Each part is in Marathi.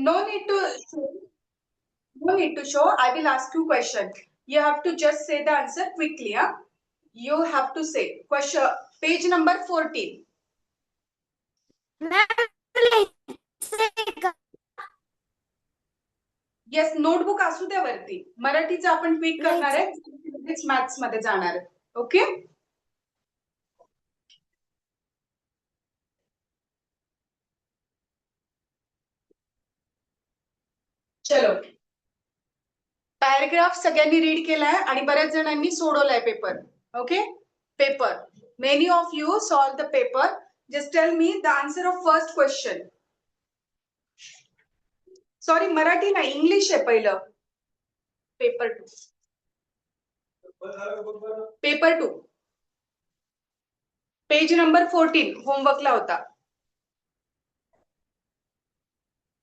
no need to show. No need to show. I will ask you question. You have to just say the answer quickly. Huh? You have to say question. Page number 14. Yes notebook असू द्या वरती. मराठीचं आपण क्विक करणार आहे, मॅथ्स मध्ये जाणार आहे. ओके चलो. पॅराग्राफ सगळ्यांनी रीड केलाय आणि बऱ्याच जणांनी सोडवलाय paper. Okay paper. Many of you solve the paper. Just tell me the answer of first question. Sorry Marathi नाही, इंग्लिश आहे पहिलं. पेपर 2. पेपर 2 पेज नंबर 14 होमवर्कला होता.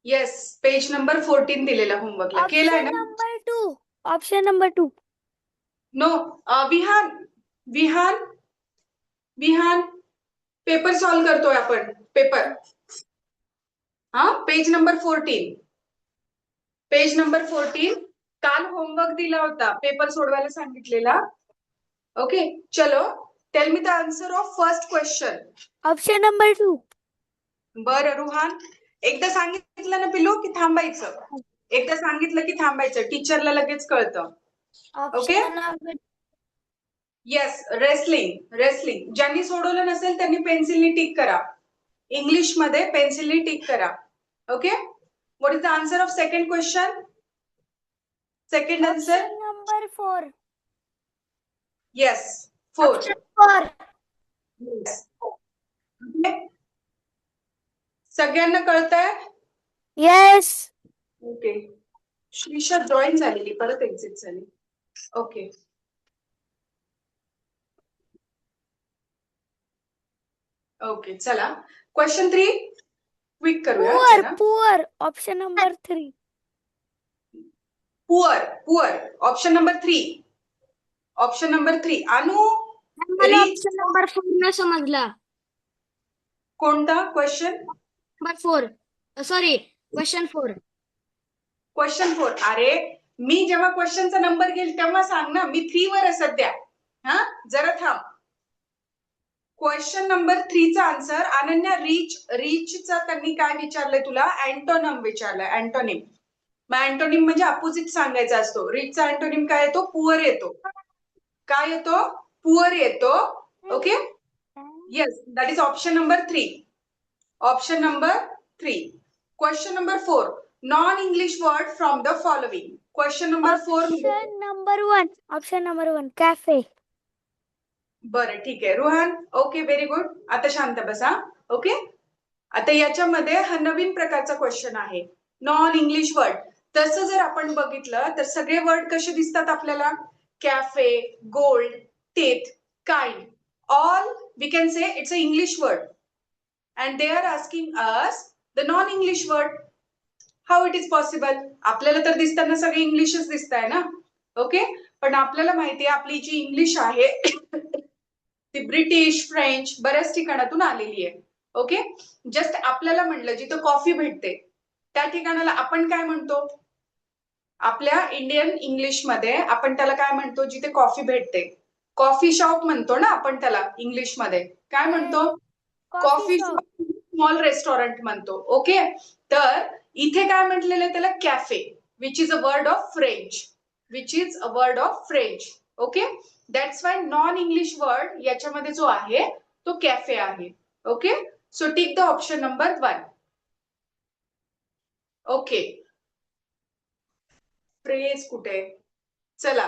येस पेज नंबर 14 दिलेला होमवर्कला. केलाय ना? Number 2. Option number 2. No Vihan Vihan Vihan paper solve करतोय आपण. पेपर हा पेज नंबर 14. Page number 14. काल होमवर्क दिला होता, पेपर सोडवायला सांगितलेला. ओके चलो tail me the answer of first question. Option number 2. बरं रुहान एकदा सांगितलं ना पिलू की थांबायचं. एकदा सांगितलं की थांबायचं, टीचरला लगेच कळतं. Okay yes wrestling. रेसलिंग ज्यांनी सोडवलं नसेल त्यांनी पेन्सिलनी टिक करा. इंग्लिश मध्ये पेन्सिलनी टिक करा. Okay what is the answer of second question? Second answer number 4. Yes 4. 4. सगळ्यांना कळतंय? येस. ओके श्रीषा जॉईन झालेली परत एक्झिट झाली. ओके ओके चला क्वेश्चन 3 क्विक करूया. Poor option number 3. Poor poor option number 3. Option number 3. अनु ऑप्शन नंबर 4 न समजला. कोणता question? Number 4 sorry question 4. Question 4. अरे मी जेव्हा क्वेश्चनचा नंबर घेईल तेव्हा सांग ना. मी 3 वर आहे सध्या. हा जरा थांब. क्वेश्चन नंबर 3 चा आन्सर अनन्या रीचचा त्यांनी काय विचारलंय तुला? अँटोनम विचारलंय. अँटोनिम. मग अँटोनिम म्हणजे अपोजिट सांगायचा असतो. रीचचा अँटोनिम काय येतो? पुअर येतो. काय येतो? पुअर येतो. Okay yes that is option number 3. Option number 3. Question number 4. Non English word from the following. Question number 4. Option number 1. Option number 1 cafe. बरं ठीक आहे रुहान. Okay very good. आता शांत बसा. ओके आता याच्यामध्ये हा नवीन प्रकारचा क्वेश्चन आहे. Non English word. तसं जर आपण बघितलं तर सगळे वर्ड कसे दिसतात आपल्याला? Cafe, gold, teeth, kind, all we can say it's a English word and they are asking us the non English word. How it is possible? आपल्याला तर दिसताना सगळे इंग्लिशच दिसताय ना. ओके पण आपल्याला माहितीये आपली जी इंग्लिश आहे ती ब्रिटिश, फ्रेंच बऱ्याच ठिकाणातून आलेली आहे. ओके जस्ट आपल्याला म्हणलं जिथं कॉफी भेटते त्या ठिकाणाला आपण काय म्हणतो? आपल्या इंडियन इंग्लिश मध्ये आपण त्याला काय म्हणतो? जिथे कॉफी भेटते कॉफी शॉप म्हणतो ना आपण त्याला इंग्लिश मध्ये. काय म्हणतो? कॉफी शॉप, स्मॉल रेस्टॉरंट म्हणतो. ओके तर इथे काय म्हटलेलं आहे त्याला? Cafe which is a word of French. Which is a word of French. Okay that's why non English word याच्यामध्ये जो आहे तो कॅफे आहे. Okay so tick the option number 1. Okay phrase कुठे? चला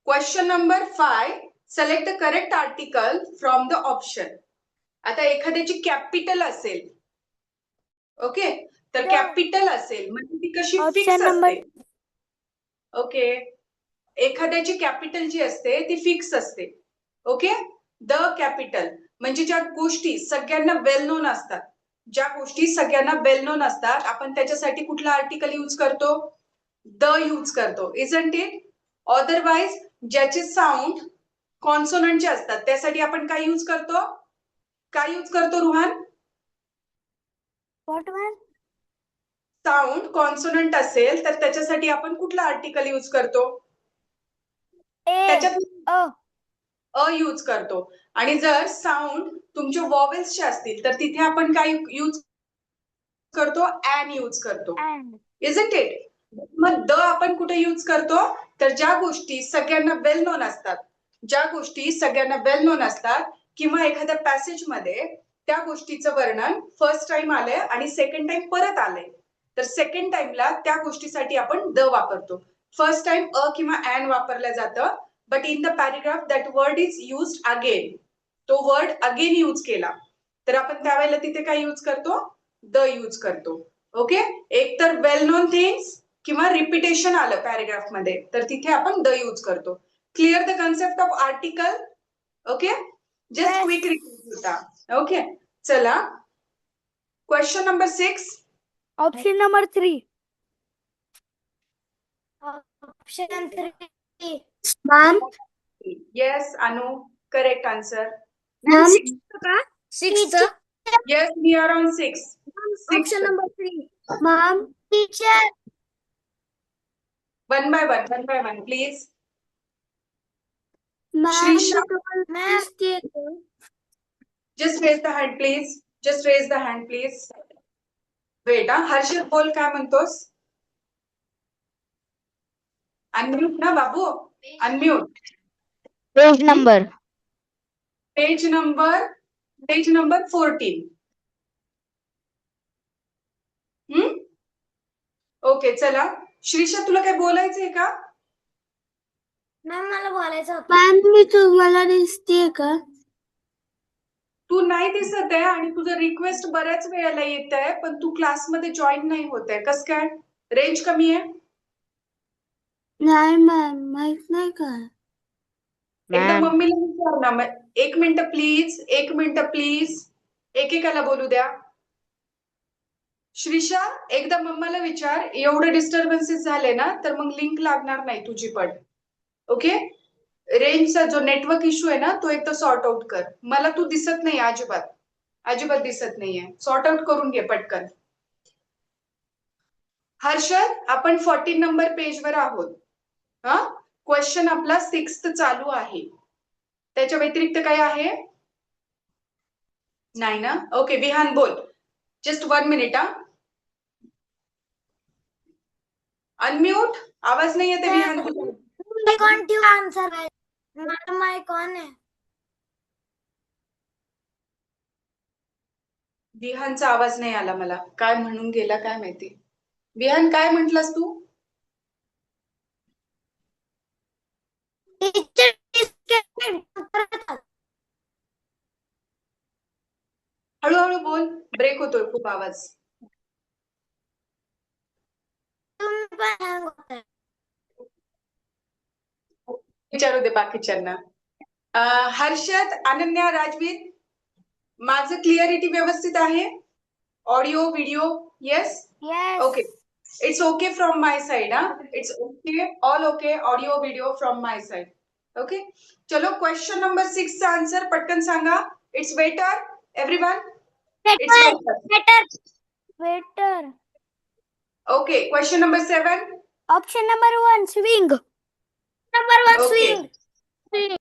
question number 5. Select the correct article from the option. आता एखाद्याची कॅपिटल असेल ओके तर कॅपिटल असेल म्हणजे ती कशी फिक्स असते. ओके एखाद्याची कॅपिटल जी असते ती फिक्स असते. ओके द कॅपिटल म्हणजे ज्या गोष्टी सगळ्यांना वेल नोन असतात, ज्या गोष्टी सगळ्यांना वेल नोन असतात आपण त्याच्यासाठी कुठला आर्टिकल यूज करतो? द यूज करतो. Isn't it? अदरवाइज ज्याचे साऊंड कॉन्सोनंटचे असतात त्यासाठी आपण काय यूज करतो? काय यूज करतो रुहान? साऊंड कॉन्सोनंट असेल तर त्याच्यासाठी आपण कुठला आर्टिकल यूज करतो? त्याच्यात अ यूज करतो. आणि जर साऊंड तुमचे वॉवेल्सचे असतील तर तिथे आपण काय यूज करतो? ॲन यूज करतो. Isn't it? मग द आपण कुठे यूज करतो? तर ज्या गोष्टी सगळ्यांना वेल नोन असतात, किंवा एखाद्या पॅसेज मध्ये त्या गोष्टीचं वर्णन फर्स्ट टाइम आलंय आणि सेकंड टाइम परत आलंय, तर सेकंड टाइमला त्या गोष्टीसाठी आपण द वापरतो. फर्स्ट टाइम अ किंवा ॲन वापरलं जातं, but in the paragraph that word is used again, तो वर्ड अगेन यूज केला तर आपण त्यावेळेला तिथे काय यूज करतो? द यूज करतो. ओके, एक तर वेल नोन थिंग्स किंवा रिपिटेशन आलं पॅरेग्राफ मध्ये तर तिथे आपण द यूज करतो. Clear the concept of article? Okay, just Yes. Quick review होता. ओके, चला question number 6. Option number 3. Option 3. Ma'am. Yes, Anu, correct answer. Ma'am. Sixth. Yes, we are on 6. Option number 3. Ma'am. Teacher. One by one, please. Ma'am. Shrisha, Mistake. just raise the hand, please. Wait, Harshad बोल, काय म्हणतोस? अनम्यूट ना बाबू, unmute. Page number. Page number 14. Okay, चला श्रीषा, तुला काय बोलायचंय का? मॅम मला बोलायचं होतं. मॅम मी तुम्हाला दिसतेय का? तू नाही दिसत आहे आणि तुझं रिक्वेस्ट बऱ्याच वेळेला येत आहे, पण तू क्लासमध्ये जॉईन नाही होत आहे. कसं काय? रेंज कमी आहे? नाही मॅम, माहित नाही का? एकदा Ma'am. मम्मीला विचार ना. एक मिनिट प्लीज, एकेकाला बोलू द्या. श्रीषा, एकदा मम्माला विचार. एवढे डिस्टर्बन्सेस झाले ना तर मग लिंक लागणार नाही तुझी पण. ओके, रेंजचा जो नेटवर्क इश्यू आहे ना तो एकदा सॉर्ट आउट कर. मला तू दिसत नाही, अजिबात दिसत नाहीये. सॉर्ट आउट करून घे पटकन. हर्षद, आपण 14 नंबर पेजवर आहोत. क्वेश्चन आपला 6th चालू आहे. त्याच्या व्यतिरिक्त काय आहे? नाही ना? ओके, विहान बोल. Just 1 minute. अनम्यूट. आवाज नाही येते विहान. आन्सर मला माहित कोण आहे? विहानचा आवाज नाही आला मला. काय म्हणून गेला काय माहिती. विहान, काय म्हंटलस तू? हळूहळू बोल, ब्रेक होतोय खूप आवाज. विचारू दे बाकीच्यांना. हर्षद, अनन्या, राजवीर, माझं क्लिअरिटी व्यवस्थित आहे? Audio video? Yes. Yes. Okay, it's okay from my side. It's okay, all okay, audio video from my side. Okay, चलो क्वेश्चन नंबर 6 चा आन्सर पटकन सांगा. It's waiter, everyone. Better. Okay, question number 7. Option number 1, swing. Number 1, Okay. swing.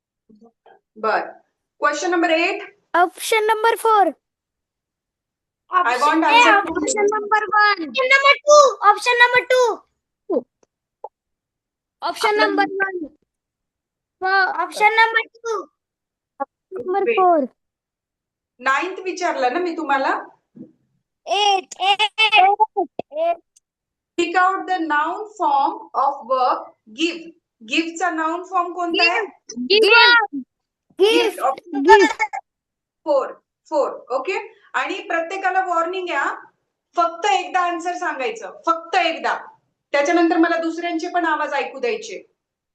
बर. Question number 8. Option number 4. I want answer. Option number 1. Option number 2. Option number 2. Option number 1. Option number 2. Number Wait. 4. 9th विचारलं ना मी तुम्हाला. 8. Pick out the noun form of verb give. Give चा noun form कोणता आहे? Gift. Gift. 4. ओके, आणि प्रत्येकाला वॉर्निंग आहे. फक्त एकदा आन्सर सांगायचं, फक्त एकदा. त्याच्यानंतर मला दुसऱ्यांचे पण आवाज ऐकू द्यायचे.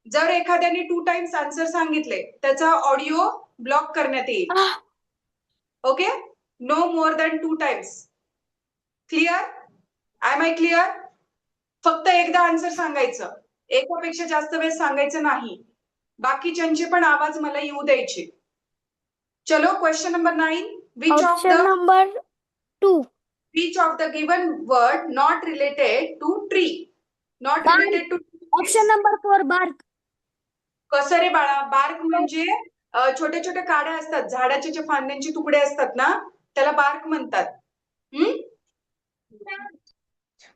जर एखाद्याने 2 टाइम्स आन्सर सांगितले त्याचा ऑडिओ ब्लॉक करण्यात येईल. Okay, no more than 2 times. Clear? I my clear? फक्त एकदा आन्सर सांगायचं, एकापेक्षा जास्त वेळ सांगायचं नाही. बाकीच्यांचे पण आवाज मला येऊ द्यायचे. चलो, question number 9. Which of Option the number 2. Which of the given word not related to tree? Not Bark. related to option number 4 bark. कसं रे बाळा? बार्क म्हणजे छोटे छोटे काड्या असतात, झाडाचे जे फांद्यांचे तुकडे असतात ना, त्याला बार्क म्हणतात.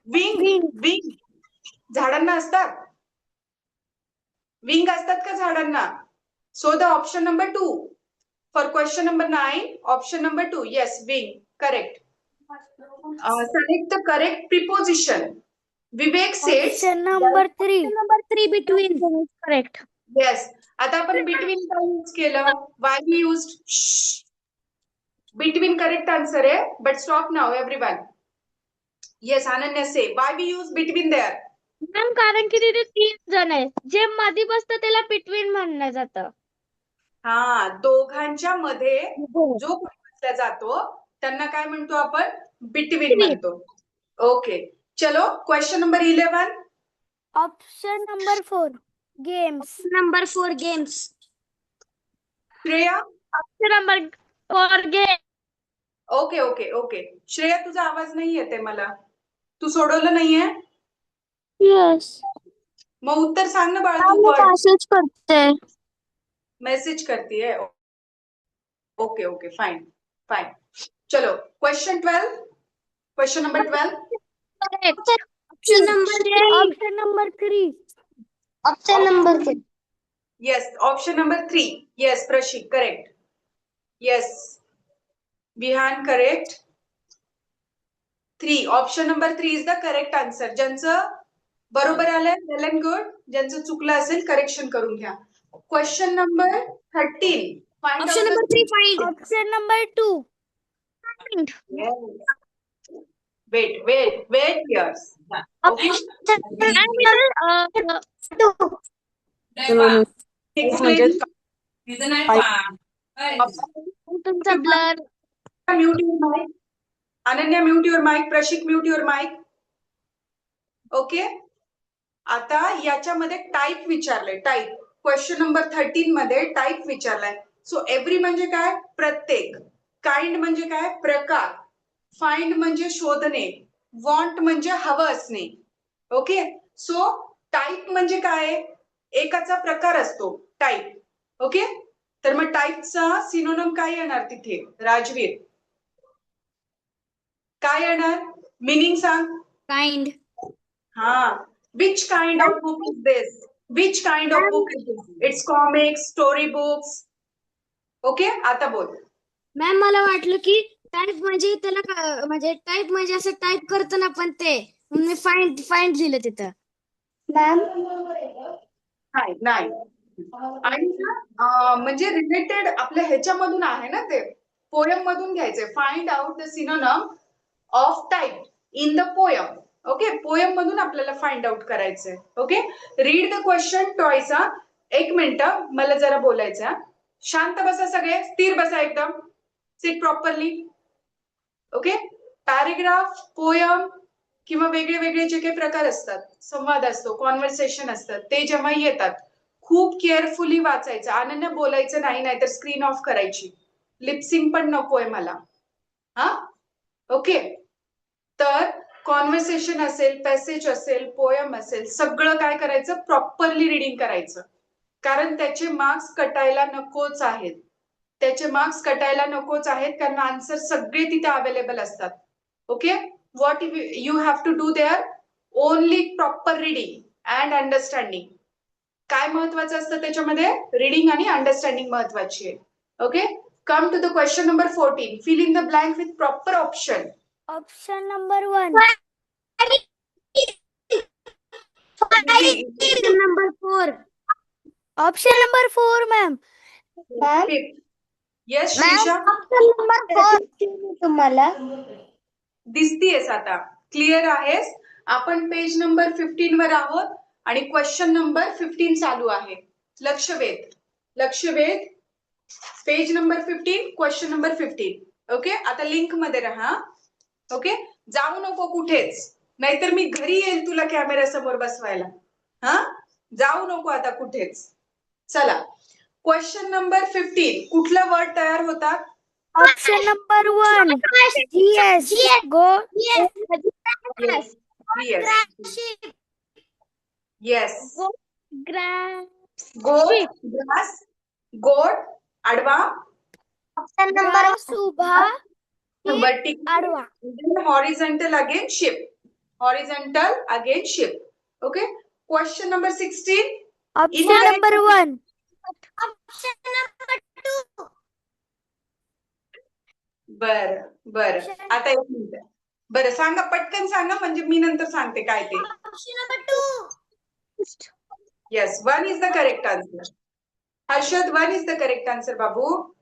Wing Wing. विंग झाडांना असतात, विंग असतात का झाडांना? So the option number 2 for question number 9, option number 2, yes, wing, correct. Select the correct preposition. Vivek says option number 3. Number 3 between. Correct. yes. आता आपण between का यूज केलं? Why we used between? Correct answer आहे. But stop now, everyone. Yes, Ananya say why we use between there? Ma'am कारण की तिथे 3 जण आहेत. जे मध्ये बसतं त्याला बिटवीन म्हणलं जातं. हा, दोघांच्या मध्ये जो कोणी बसला जातो त्यांना काय म्हणतो आपण? बिटवीन म्हणतो. ओके, चलो question number 11. Option number 4 games. Number 4 games. Shreya. Option number 4 game. Okay okay okay, Shreya तुझा आवाज नाही येते मला. तू सोडवलं नाहीये? यस. मग उत्तर सांग ना बाळा, तू पण मेसेज करते. मेसेज करतीये. Okay okay, fine fine. चलो question 12. Question number 12. Option number 3. Option number 3. Yes, option number 3. Yes, Prashik, correct. Yes, Vihan, correct. 3. Option number 3 is the correct answer. ज्यांचं बरोबर आलंय well and good. ज्यांचं चुकलं असेल करेक्शन करून घ्या. Question number 13. Find option out number the 3 find. Option number 2 find. Yes. Wait here. Okay. Explain. तुमचा blur. Mute your mic. Ananya, mute your mic. Prashik, mute your mic. Okay. आता याच्यामध्ये टाईप विचारलंय. टाईप क्वेश्चन नंबर 13 मध्ये टाईप विचारलाय. सो एव्हरी म्हणजे काय? प्रत्येक. काइंड म्हणजे काय? प्रकार. फाइंड म्हणजे शोधणे. वॉन्ट म्हणजे हवं असणे. ओके. सो टाईप म्हणजे काय? एकाचा प्रकार असतो टाईप. ओके. तर मग टाईपचा सिनोनम काय येणार तिथे? राजवीर काय येणार? मिनिंग सांग. काइंड. हा. Which kind of book is this? Which kind of book is this? It's comics, story books. Okay, आता बोल. मॅम मला वाटलं की टाइप म्हणजे त्याला म्हणजे टाइप म्हणजे असं टाइप करतो ना पण ते मी फाइंड लिहिलं तिथं. मॅम नाही. आणि म्हणजे रिलेटेड आपल्या ह्याच्यामधून आहे ना, ते पोयम मधून घ्यायचंय. Find out the synonym of type in the poem. Okay, poem मधून आपल्याला फाइंड आउट करायचंय. Okay, read the question twice. एक मिनिट, मला जरा बोलायचं. शांत बसा सगळे, स्थिर बसा एकदम. Sit properly. Okay. Paragraph, poem किंवा वेगळे वेगळे जे काही प्रकार असतात, संवाद असतो, कॉन्व्हर्सेशन असतात, ते जेव्हा येतात खूप केअरफुली वाचायचं. अनन्या बोलायचं नाही, नाहीतर स्क्रीन ऑफ करायची. लिपसिंग पण नकोय मला. हा, ओके. तर कॉन्व्हर्सेशन असेल, पॅसेज असेल, पोयम असेल, सगळं काय करायचं? प्रॉपरली रिडिंग करायचं. कारण त्याचे मार्क्स कटायला नकोच आहेत. त्याचे मार्क्स कटायला नकोच आहेत, कारण आन्सर सगळे तिथे अवेलेबल असतात. Okay. What you have to do there? Only proper reading and understanding. काय महत्वाचं असतं त्याच्यामध्ये? रिडिंग आणि अंडरस्टँडिंग महत्वाची आहे. Okay. Come to the question number 14. Fill in the blank with proper option. Option number 1. Number 4. Option number 4 ma'am. Yes Shreesha. Option number 4 तुम्हाला दिसतीयस आता? क्लिअर आहेस? आपण पेज नंबर 15 वर आहोत आणि क्वेश्चन नंबर 15 चालू आहे. लक्ष वेध. Page number 15, question number 15. Okay. आता लिंक मध्ये राहा. ओके. जाऊ नको कुठेच, नाहीतर मी घरी येईल तुला कॅमेरा समोर बसवायला. हा, जाऊ नको आता कुठेच. चला, क्वेश्चन नंबर 15. कुठला वर्ड तयार होतात? Option number 1. Yes. Go. Yes. Yes. Yes. Grass. Goat, grass, goat, adva, Grass उभा. vertical, आडवा. then horizontal again ship. Horizontal again ship. Okay. Question number 16. Option Incorrect. number 1. Option number 2. बर. आता एक मिनिट. बरं सांगा, पटकन सांगा, म्हणजे मी नंतर सांगते काय ते. Option number 2. Yes, 1 is the correct answer. Harshad, 1 is the correct answer, Babu.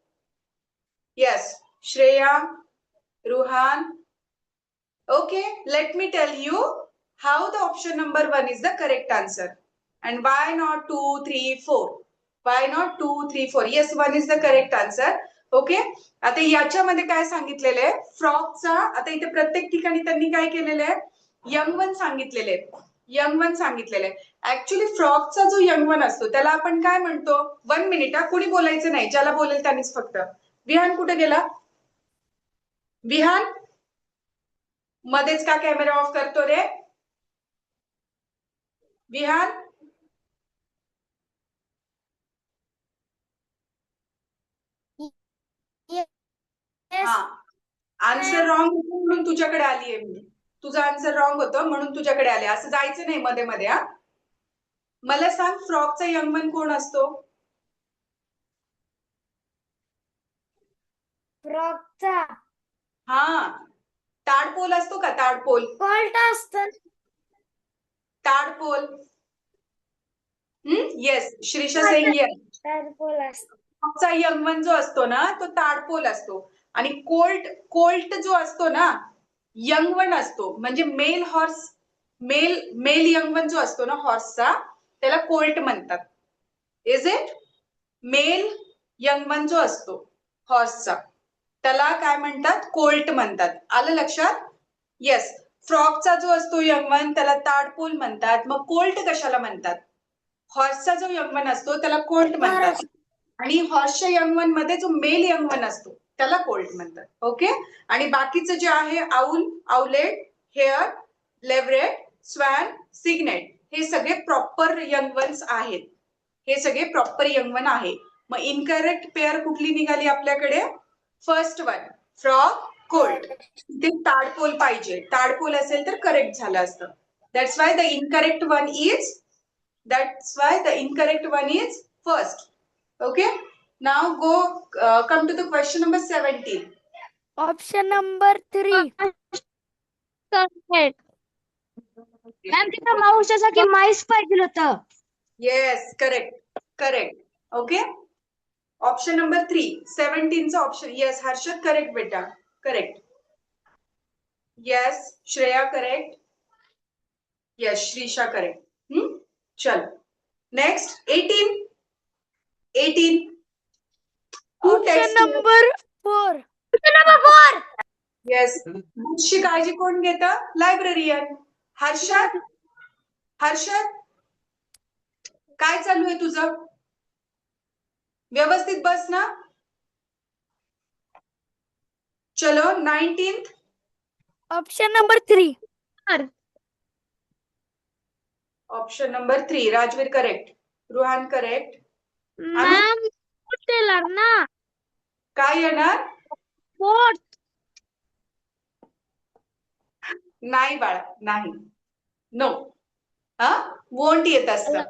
Yes, Shreya, Ruhan. Okay, let me tell you how the option number 1 is the correct answer. And why not 2, 3, 4? Why not 2, 3, 4? Yes, 1 is the correct answer. Okay, आता याच्यामध्ये काय सांगितलेलं आहे, फ्रॉकचा, आता इथे प्रत्येक ठिकाणी त्यांनी काय केलेलं आहे, यंग वन सांगितलेले आहे, यंग वन सांगितलेलं आहे. ऍक्च्युली फ्रॉकचा जो यंग वन असतो त्याला आपण काय म्हणतो, 1 मिनिट हा, कुणी बोलायचं नाही, ज्याला बोलेल त्यांनीच फक्त. विहान कुठे गेला, विहान मध्येच का कॅमेरा ऑफ करतो रे विहान. हा, आन्सर रॉंग होतो म्हणून तुझ्याकडे आलीये मी, तुझा आन्सर रॉंग होतं म्हणून तुझ्याकडे आले, असं जायचं नाही मध्ये मध्ये. हा, मला सांग, फ्रॉकचा यंग वन कोण असतो. फ्रॉकचा हा, ताडपोल असतो का, ताडपोल, कोल्ट असतं. Tadpole. Yes, Shrisha saying yes. Tadpole असतं. फ्रॉकचा यंग वन जो असतो ना तो ताडपोल असतो, आणि कोल्ट जो असतो ना यंग वन असतो, म्हणजे male horse, male young one जो असतो ना हॉर्सचा त्याला कोल्ट म्हणतात. Is it, male young one जो असतो हॉर्सचा त्याला काय म्हणतात, कोल्ट म्हणतात. आलं लक्षात. येस, फ्रॉकचा जो असतो यंग वन त्याला ताडपोल म्हणतात. मग कोल्ट कशाला म्हणतात, हॉर्सचा जो यंग वन असतो त्याला कोल्ट म्हणतात, आणि हॉर्सच्या यंग वन मध्ये जो मेल यंग वन असतो त्याला कोल्ट म्हणतात. ओके, आणि बाकीचं जे आहे आउल, आउलेट, हेअर, लेव्हरेट, स्वॅन, सिग्नेट, हे सगळे प्रॉपर यंग वन्स आहेत, हे सगळे प्रॉपर यंग वन आहे. मग इनकरेक्ट पेअर कुठली निघाली आपल्याकडे, फर्स्ट वन, फ्रॉक, कोल्ट. ते ताडपोल पाहिजे, ताडपोल असेल तर करेक्ट झालं असतं. That's why the incorrect one is first. Okay, now come to the question number 17. Option number 3. Ma'am तिथं मावशासाठी माईस पाहिजे होतं. Yes, correct. Okay, option number 3, 17 चा option. Yes, Harshad correct बेटा, correct. Yes, Shreya correct. Yes, Shrisha correct. चल, next 18. Who Option texted? number 4. Option number 4. Yes, बुक्सची काळजी कोण घेतं, लायब्ररियन. हर्षद, काय चालू आहे तुझं, व्यवस्थित बस ना. चलो 19th. Option number 3. Option number 3, Rajveer correct, Ruhan correct. Ma'am tailor ना, काय येणार, फोर्थ. नाही बाळा, नाही, नो. वोंट येत असतं,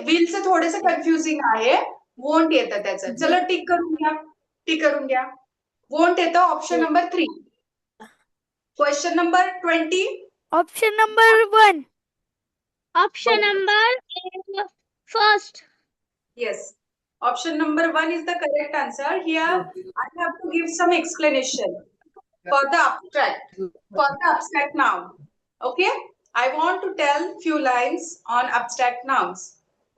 विलचं थोडंसं कन्फ्युजिंग आहे, वोंट येतं त्याचं. चलो टिक करून घ्या, वोंट येतं option number 3. Question number 20. Option number 1. Option number first. Yes, option number 1 is the correct answer. Here I have to give some explanation for the abstract noun. Okay, I want to tell few lines on abstract nouns.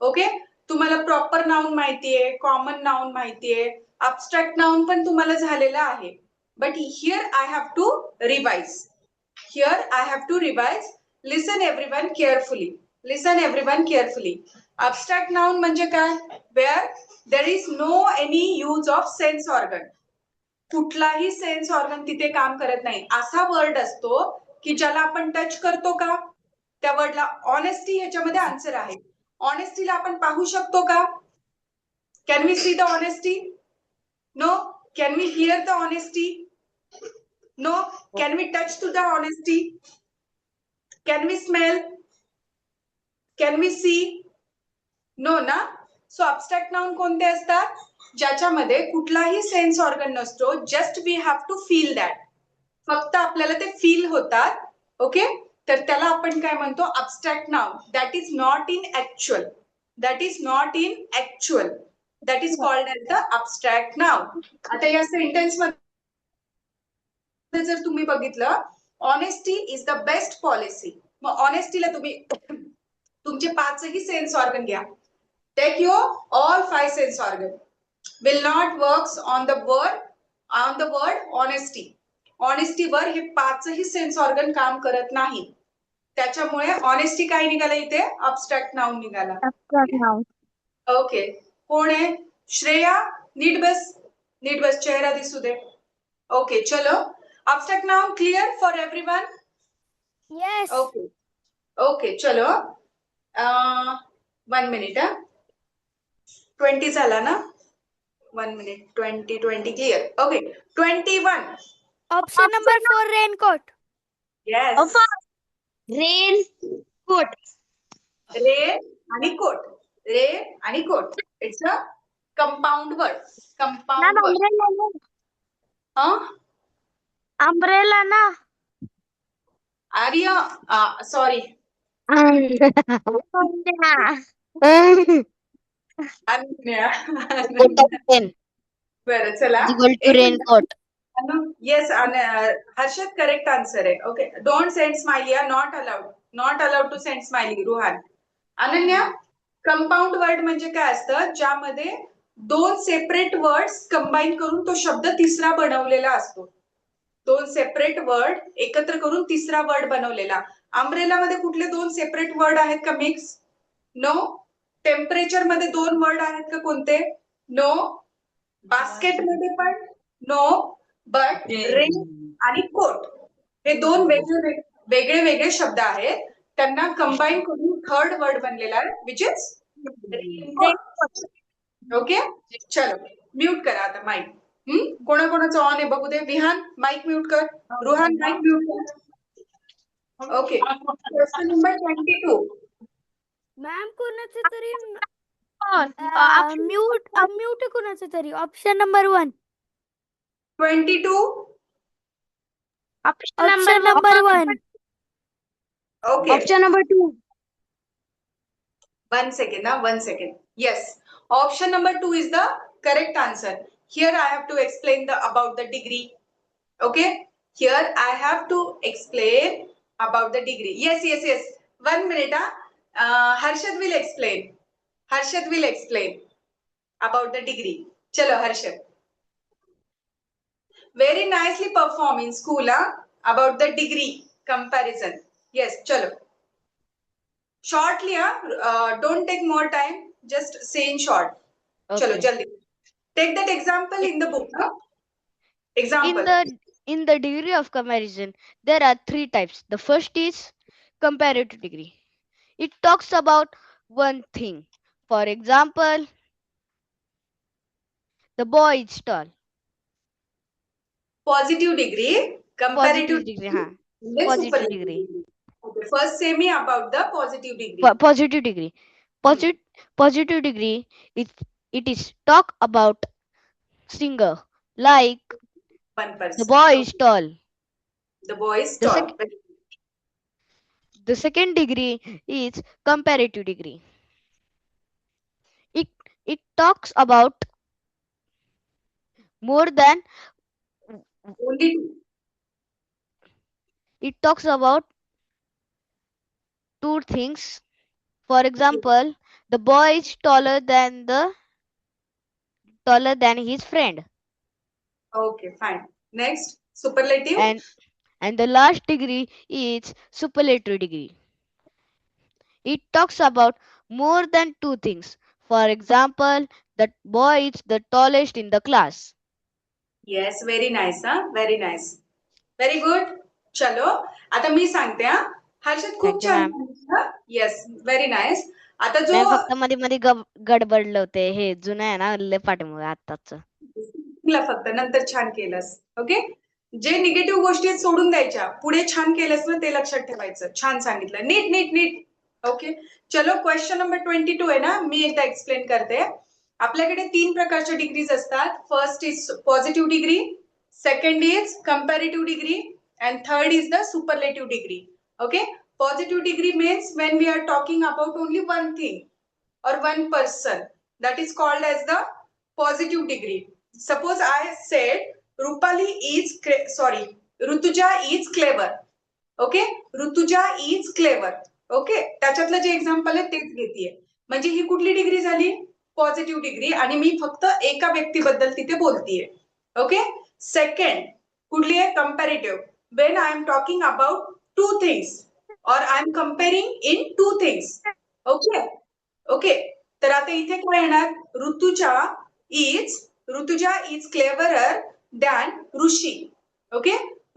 Okay, तुम्हाला प्रॉपर नाउन माहितीये, कॉमन नाउन माहितीये, abstract नाउन पण तुम्हाला झालेला आहे. But here I have to revise. Listen everyone carefully. Abstract noun म्हणजे काय, where there is no any use of sense organ. कुठलाही सेन्स ऑर्गन तिथे काम करत नाही. असा वर्ड असतो की ज्याला आपण टच करतो का, त्या वर्डला ऑनेस्टी ह्याच्यामध्ये आन्सर आहे. ऑनेस्टीला आपण पाहू शकतो का? Can we see the honesty? No. Can we hear the honesty? No. Can we touch to the honesty? Can we smell? Can we see? No ना. सो अब्स्ट्रॅक्ट नाउन कोणते असतात? ज्याच्यामध्ये कुठलाही सेन्स ऑर्गन नसतो. Just we have to feel that. फक्त आपल्याला ते फील होतात. ओके, तर त्याला आपण काय म्हणतो? Abstract noun. That is not in actual. That is not in actual. That is called as the abstract noun. आता या सेंटेन्स मध्ये जर तुम्ही बघितलं, honesty is the best policy. मग ऑनेस्टीला तुम्ही तुमचे 5ही सेन्स ऑर्गन घ्या. Take your all 5 sense organ. Will not works on the word honesty. ऑनेस्टीवर हे 5ही सेन्स ऑर्गन काम करत नाही. त्याच्यामुळे ऑनेस्टी काय निघाला इथे? अब्स्ट्रॅक्ट नाउन निघाला. Abstract noun. ओके, कोण आहे? श्रेया, नीट बस, चेहरा दिसू दे. ओके, चलो. Abstract noun clear for everyone? Yes. Okay okay, चलो. 1 मिनिट. 20 झाला ना? 1 minute. 20 clear. Okay, 21. Option number 4, raincoat. Yes. Rain. Coat. Rain आणि कोट. रेन आणि coat. It's a compound word. Compound word. Umbrella na. Arya, sorry, Ananya. बरं, चला. Equal to raincoat. Yes, Harshad correct answer आहे. Okay, don't send smiley. Not allowed. Not allowed to send smiley. Ruhan. Ananya, compound word म्हणजे काय असतं? ज्यामध्ये 2 सेपरेट वर्ड्स कंबाईन करून तो शब्द तिसरा बनवलेला असतो. 2 सेपरेट वर्ड एकत्र करून तिसरा वर्ड बनवलेला. अम्ब्रेला मध्ये कुठले 2 सेपरेट वर्ड आहेत का मिक्स? नो. टेम्परेचर मध्ये 2 वर्ड आहेत का कोणते? नो. बास्केट मध्ये पण नो. बट रेन आणि कोट हे 2 वेगळे वेगळे शब्द आहेत. त्यांना कंबाईन करून थर्ड वर्ड बनलेला आहे, विच इज ओके. चलो, म्यूट करा आता माईक. कोणाकोणाचं ऑन आहे बघू दे. विहान, माईक म्यूट कर. रुहान, माईक म्यूट कर. Okay, question number 22. मॅम कोणाचं तरी म्यूट कोणाचं तरी. Option number 1. 22. Option number 1. Okay, Option number 2. 1 second. 1 second. Yes, option number 2 is the correct answer. Here I have to explain about the degree. Okay, here I have to explain about the degree. Yes. 1 minute. Harshad will explain. Harshad will explain about the degree. Chalo, Harshad. Very nicely perform in school about the degree comparison. Yes, chalo. Shortly, don't take more time. Just say in short. Chalo, Okay. jaldi. Take that example in the book. Example. In the degree of comparison, there are 3 types. The first is comparative degree. It talks about one thing. For example, the boy is tall. Positive degree. Comparative Positive degree. हाँ. then Positive superlative degree. Okay, first say me about the positive degree. Positive degree. Positive degree. It is talk about singer, like 1%. the boy is tall. The boy is The tall. The second degree is comparative degree. It talks about more than Only two. it talks about 2 things. For example, the boy is taller than his friend. Okay, fine. Next, superlative. And the last degree is superlative degree. It talks about more than 2 things. For example, the boy is the tallest in the class. Yes, very nice. हा, व्हेरी नाईस. Very good. चलो, आता मी सांगते. हा, हर्षद खूप Thank you, छान ma'am. सांगितलं. Yes, very nice. आता जो मॅम फक्त मध्ये मध्ये गडबडलं होते. हे जुनं आहे ना, लय पाठीमागे आत्ताच. तुला फक्त नंतर छान केलंस. ओके, जे निगेटिव्ह गोष्टी आहेत सोडून द्यायच्या, पुढे छान केलंस ना ते लक्षात ठेवायचं. छान सांगितलं, नीट नीट नीट. ओके, चलो क्वेश्चन नंबर 22 आहे ना, मी एकदा एक्सप्लेन करते. आपल्याकडे 3 प्रकारच्या डिग्रीज असतात. First is positive degree, second is comparative degree, and third is the superlative degree. Okay, positive degree means when we are talking about only one thing or one person, that is called as the positive degree. Suppose I said Rupali is Rutuja is clever. Okay, Rutuja is clever. Okay, त्याच्यातलं जे एक्झाम्पल आहे तेच घेतीये. म्हणजे ही कुठली डिग्री झाली? Positive degree. आणि मी फक्त एका व्यक्तीबद्दल तिथे बोलतीये. ओके, सेकंड कुठली आहे? Comparative. When I am talking about two things और I am comparing in two things. Okay okay, तर आता इथे काय येणार? Rutuja is cleverer than Rishi. Okay,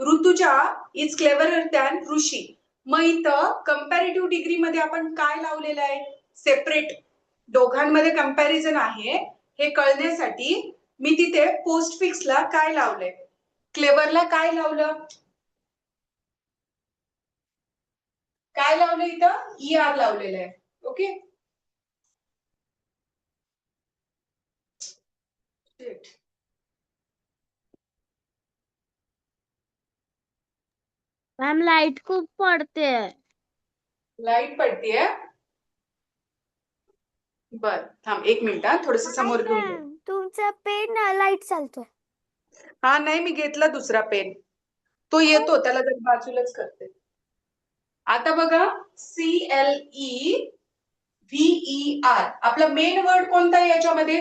Rutuja is cleverer than Rishi. मग इथं कंपॅरेटिव्ह डिग्री मध्ये आपण काय लावलेलं आहे? सेपरेट. दोघांमध्ये कंपॅरिझन आहे हे कळण्यासाठी मी तिथे पोस्टफिक्सला काय लावलंय? क्लेवरला काय लावलं? काय लावलं इथं? ER लावलेलं आहे. ओके, मॅम लाईट खूप पडते. लाईट पडतीये. बर, थांब 1 मिनिट. हा, थोडस समोर घेऊन ये. तुमचा पेन लाईट चालतोय. हा, नाही, मी घेतला दुसरा पेन. तो येतो, त्याला जर बाजूलाच करते. आता बघा, CLEVER आपला मेन वर्ड कोणता आहे याच्यामध्ये?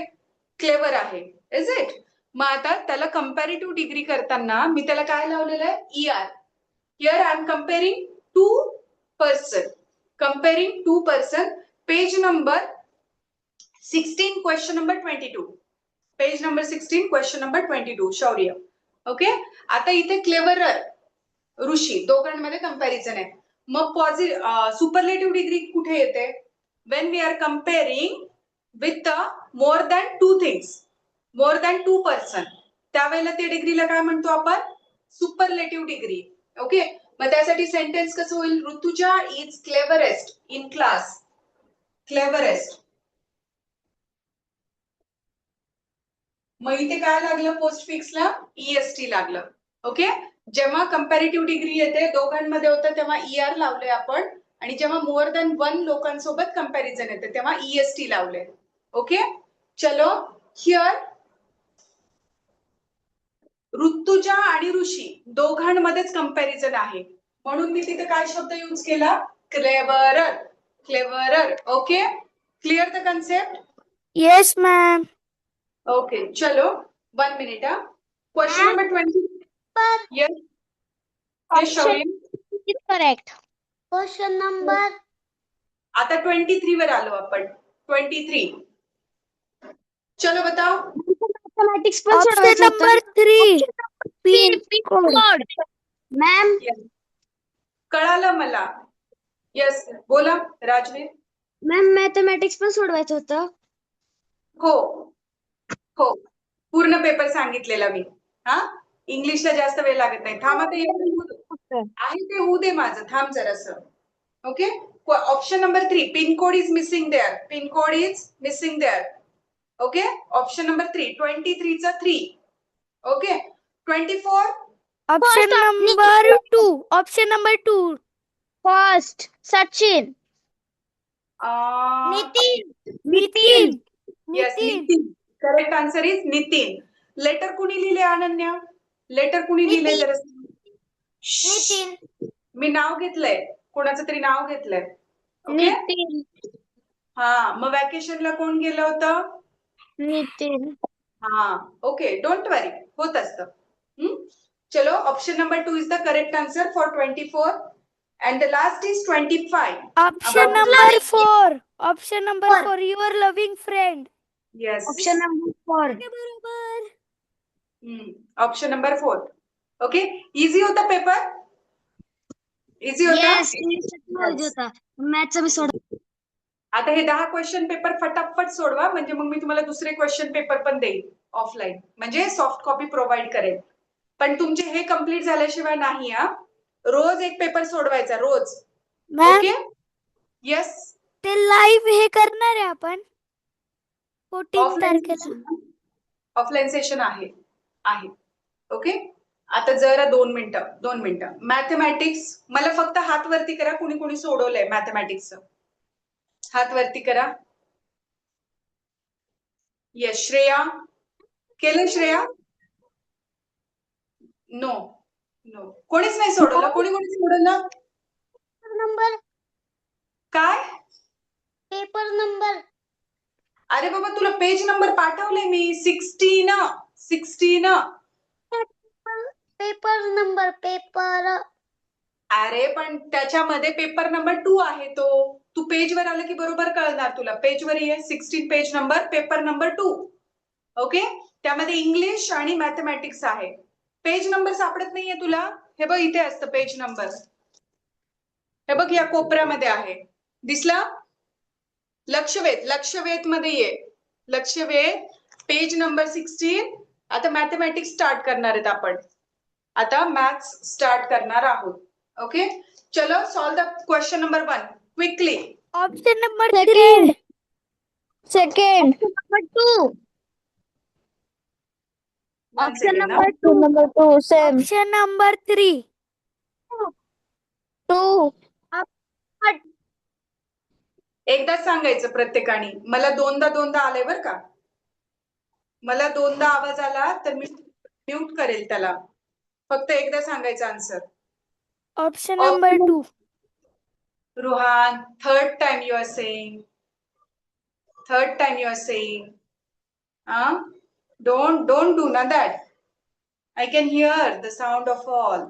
क्लेवर आहे. Is it? मग आता त्याला कंपॅरेटिव्ह डिग्री करताना मी त्याला काय लावलेलं आहे? ER. Here I am comparing two person. Comparing two person. Page number 16, question number 22. Page number 16, question number 22. Shaurya. Okay, आता इथे क्लेवरर ऋषी दोघांमध्ये कंपॅरिझन आहे. मग सुपरलेटिव्ह डिग्री कुठे येते? When we are comparing with more than two things, more than two person, त्यावेळेला त्या डिग्रीला काय म्हणतो आपण? Superlative degree. ओके, मग त्यासाठी सेंटेन्स कसं होईल? Rutuja is cleverest in class. Cleverest. मग इथे काय लागलं? पोस्टफिक्सला EST लागलं. ओके, जेव्हा कंपॅरेटिव्ह डिग्री येते दोघांमध्ये होतं तेव्हा ER लावलंय आपण, आणि जेव्हा मोर दॅन 1 लोकांसोबत कंपॅरिझन येते तेव्हा EST लावलंय. ओके, चलो, हिअर ऋतुजा आणि ऋषी दोघांमध्येच कंपॅरिझन आहे, म्हणून मी तिथे काय शब्द यूज केला? Cleverer. Cleverer. Okay, clear the concept? Yes ma'am. Okay, चलो, 1 minute. Question number 20. Yes. Yes, Shaurya. Correct. Question number आता 23 वर आलो आपण. 23. चलो बताओ. मॅथमॅटिक्स पण सोडवायचं होतं. Number 3 pin code. Ma'am Yes. कळालं मला. येस, बोला राजवीर. मॅम मॅथमॅटिक्स पण सोडवायचं होतं. हो हो, पूर्ण पेपर सांगितलेला मी. हा, इंग्लिशला जास्त वेळ लागत नाही. थांब, आता आहे ते होऊ दे माझं. थांब जरासं. Okay, option number 3, pin code is missing there. Pin code is missing there. Okay, option number 3. 23 चा 3. Okay, 24. Option number 2. Option number 2. First Sachin. Nitin. Yes, Nitin. Correct answer is Nitin. Letter कुणी लिहिले? अनन्या, लेटर कुणी लिहिले? जरा नितीन. मी नाव घेतलंय, कोणाचं तरी नाव घेतलंय. ओके, नितीन. हा, मग वॅकेशनला कोण गेलं होतं? नितीन. हा, ओके, डोंट वरी, होत असतं. चलो, option number 2 is the correct answer for 24. And the last is 25. Option number 4. Option number 4. Your loving friend. Yes. Option number 4. बरोबर. Option number 4. ओके, इझी होता पेपर? इझी होता? येस इंग्लिश होता मॅथचा मी सोडा. आता हे 10 क्वेश्चन पेपर फटाफट सोडवा, म्हणजे मग मी तुम्हाला दुसरे क्वेश्चन पेपर पण देईल ऑफलाईन, म्हणजे सॉफ्ट कॉपी प्रोव्हाइड करेल. पण तुमचे हे कम्प्लीट झाल्याशिवाय नाही हा. रोज एक पेपर सोडवायचा रोज. Ma'am okay, yes. ते लाईव्ह हे करणार आहे आपण 14 तारखेला. ऑफलाईन सेशन आहे. ओके, आता जरा 2 मिनिटं. मॅथमॅटिक्स, मला फक्त हात वरती करा, कुणी कुणी सोडवलंय मॅथमॅटिक्सचं. हात वरती करा. येस, श्रेया केलं? श्रेया? नो, कोणीच नाही सोडवलं. कोणी सोडवलं? नंबर काय? पेपर नंबर अरे बाबा, तुला पेज नंबर पाठवले मी. 16. Paper number paper. अरे पण त्याच्यामध्ये पेपर नंबर 2 आहे तो. तू पेजवर आलं की बरोबर कळणार तुला. पेजवर ये, 16 page number, paper number 2. Okay, त्यामध्ये इंग्लिश आणि मॅथमॅटिक्स आहे. पेज नंबर सापडत नाहीये तुला? हे बघ, इथे असतं पेज नंबर. हे बघ, या कोपऱ्यामध्ये आहे. दिसला? लक्षवेध मध्ये ये. लक्षवेध, पेज नंबर 16. आता मॅथमॅटिक्स स्टार्ट करणार आहेत आपण. आता मॅथ्स स्टार्ट करणार आहोत. ओके, चलो solve the question number 1 quickly. Option number Second. Number 2. Option ना. number 2. Number 2. Same. Option number 3. 2. एकदा सांगायचं प्रत्येकाने. मला दोनदा आलंय बरं का. मला दोनदा आवाज आला तर मी म्यूट करेल त्याला. फक्त एकदा सांगायचं answer. Option number 2. Ruhan, third time you are saying. Don't do na that. I can hear the sound of all.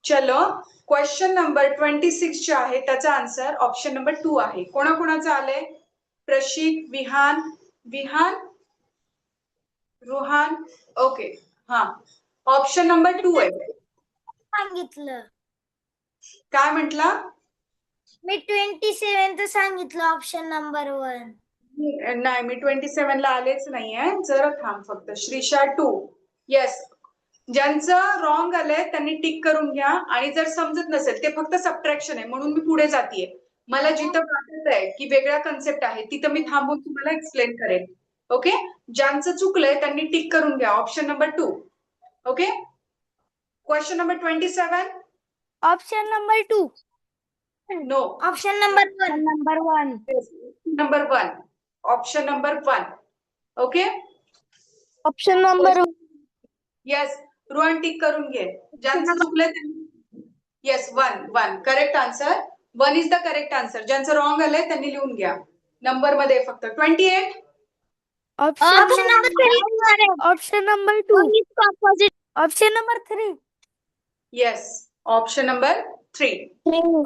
चलो, क्वेश्चन नंबर 26 जे आहे त्याचा आन्सर ऑप्शन नंबर 2 आहे. कोणाकोणाचं आलंय? प्रशिक, विहान, रुहान. ओके, हा, ऑप्शन नंबर 2 आहे. सांगितलं काय म्हटला? मी 27th सांगितलं ऑप्शन नंबर 1. नाही, मी 27 ला आलेच नाहीये. जरा थांब फक्त. श्रीषा 2. येस, ज्यांचं रॉंग आलंय त्यांनी टिक करून घ्या. आणि जर समजत नसेल, ते फक्त सबट्रॅक्शन आहे म्हणून मी पुढे जातीये. मला जिथं वाटत आहे की वेगळा कन्सेप्ट आहे तिथं मी थांबून तुम्हाला एक्सप्लेन करेन. ओके, ज्यांचं चुकलंय त्यांनी टिक करून घ्या. Option number 2. Okay, question number 27. Option number 2. No, option number 1. Number 1. Number 1. Option number 1. Okay, Option number yes, Ruhan tick करून घे. ज्यांचं चुकलंय त्यांनी. Yes, 1. Correct answer. 1 is the correct answer. ज्यांचं रॉंग आलंय त्यांनी लिहून घ्या. नंबर मध्ये फक्त 28. Option number 3. Option number 2. Option number 3. Yes, option number 3. 3.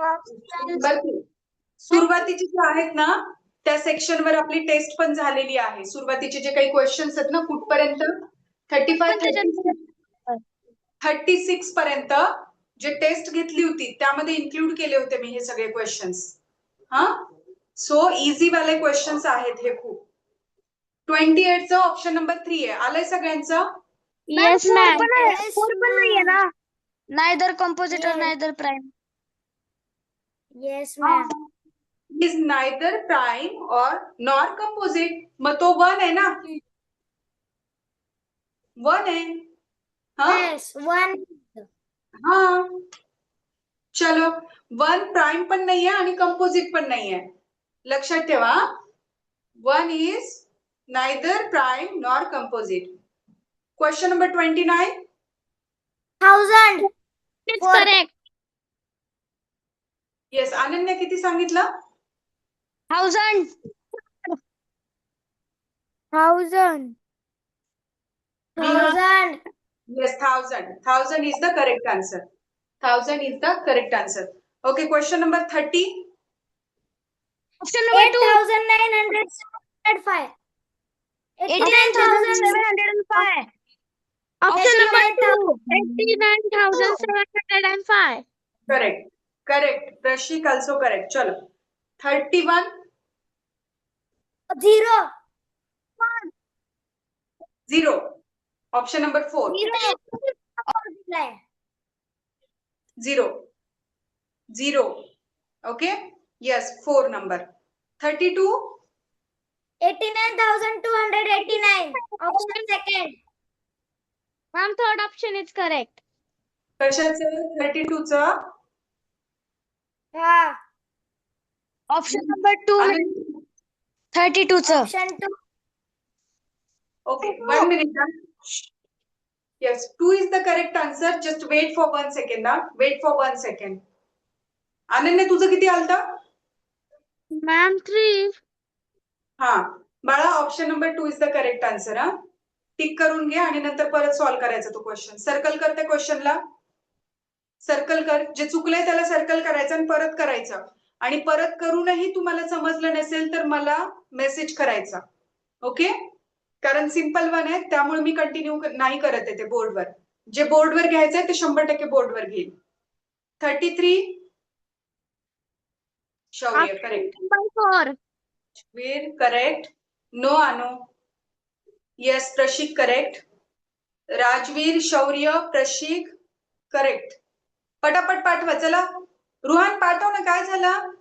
सुरुवातीचे जे आहेत ना, त्या सेक्शन वर आपली टेस्ट पण झालेली आहे. सुरुवातीचे जे काही क्वेश्चन्स आहेत ना, कुठपर्यंत 36 पर्यंत जे टेस्ट घेतली होती त्यामध्ये इन्क्लूड केले होते मी हे सगळे क्वेश्चन्स. हा, सो इझी वाले क्वेश्चन्स आहेत हे खूप. 28चं ऑप्शन नंबर 3 आहे. आलंय सगळ्यांचं? Yes, ma'am. पण नाहीये ना. Neither compositor, neither prime. Yes ma'am. Is neither prime और नॉर कंपोजिट. मग तो 1 आहे ना. 1 आहे. हा, येस 1. हा, चलो, 1 प्राइम पण नाहीये आणि कंपोजिट पण नाहीये. लक्षात ठेवा, 1 is neither prime nor composite. Question number 29. 1000. It's correct. Yes, Ananya किती सांगितलं? 1000. 1000. Yes, 1000 is the correct answer. 1000 is the correct answer. Okay, question number 30. Option number 2. 8905. 89,705. Option number 2. 89,705. Correct correct. Prashik also correct. चलो 31 0. 0. Option number 4 0 0. Okay yes 4 number. 32 89,289. Option second. Ma'am, third option is correct. कशाचं 32 च हा. Option number 2. 32 च. Option 2. Okay, 1 minute. Yes, 2 is the correct answer. Just wait for 1 second. Wait for 1 second. Ananya तुझं किती आलतं? Ma'am, 3. हा बाळा option number 2 is the correct answer. हा टिक करून घे आणि नंतर परत सॉल्व्ह करायचा तो क्वेश्चन. सर्कल कर त्या क्वेश्चनला. सर्कल कर. जे चुकलंय त्याला सर्कल करायचं आणि परत करायचं. आणि परत करूनही तुम्हाला समजलं नसेल तर मला मेसेज करायचा. ओके, कारण सिंपल वन आहे त्यामुळे मी कंटिन्यू नाही करत आहे ते बोर्डवर. जे बोर्डवर घ्यायचंय ते 100% बोर्डवर घेईल. 33 Shaurya correct. Number 4. Veer correct. No Anu. Yes Prashik correct. Rajveer Shaurya Prashik correct. पटापट पाठवा. चला रुहान पाठव ना. काय झालं?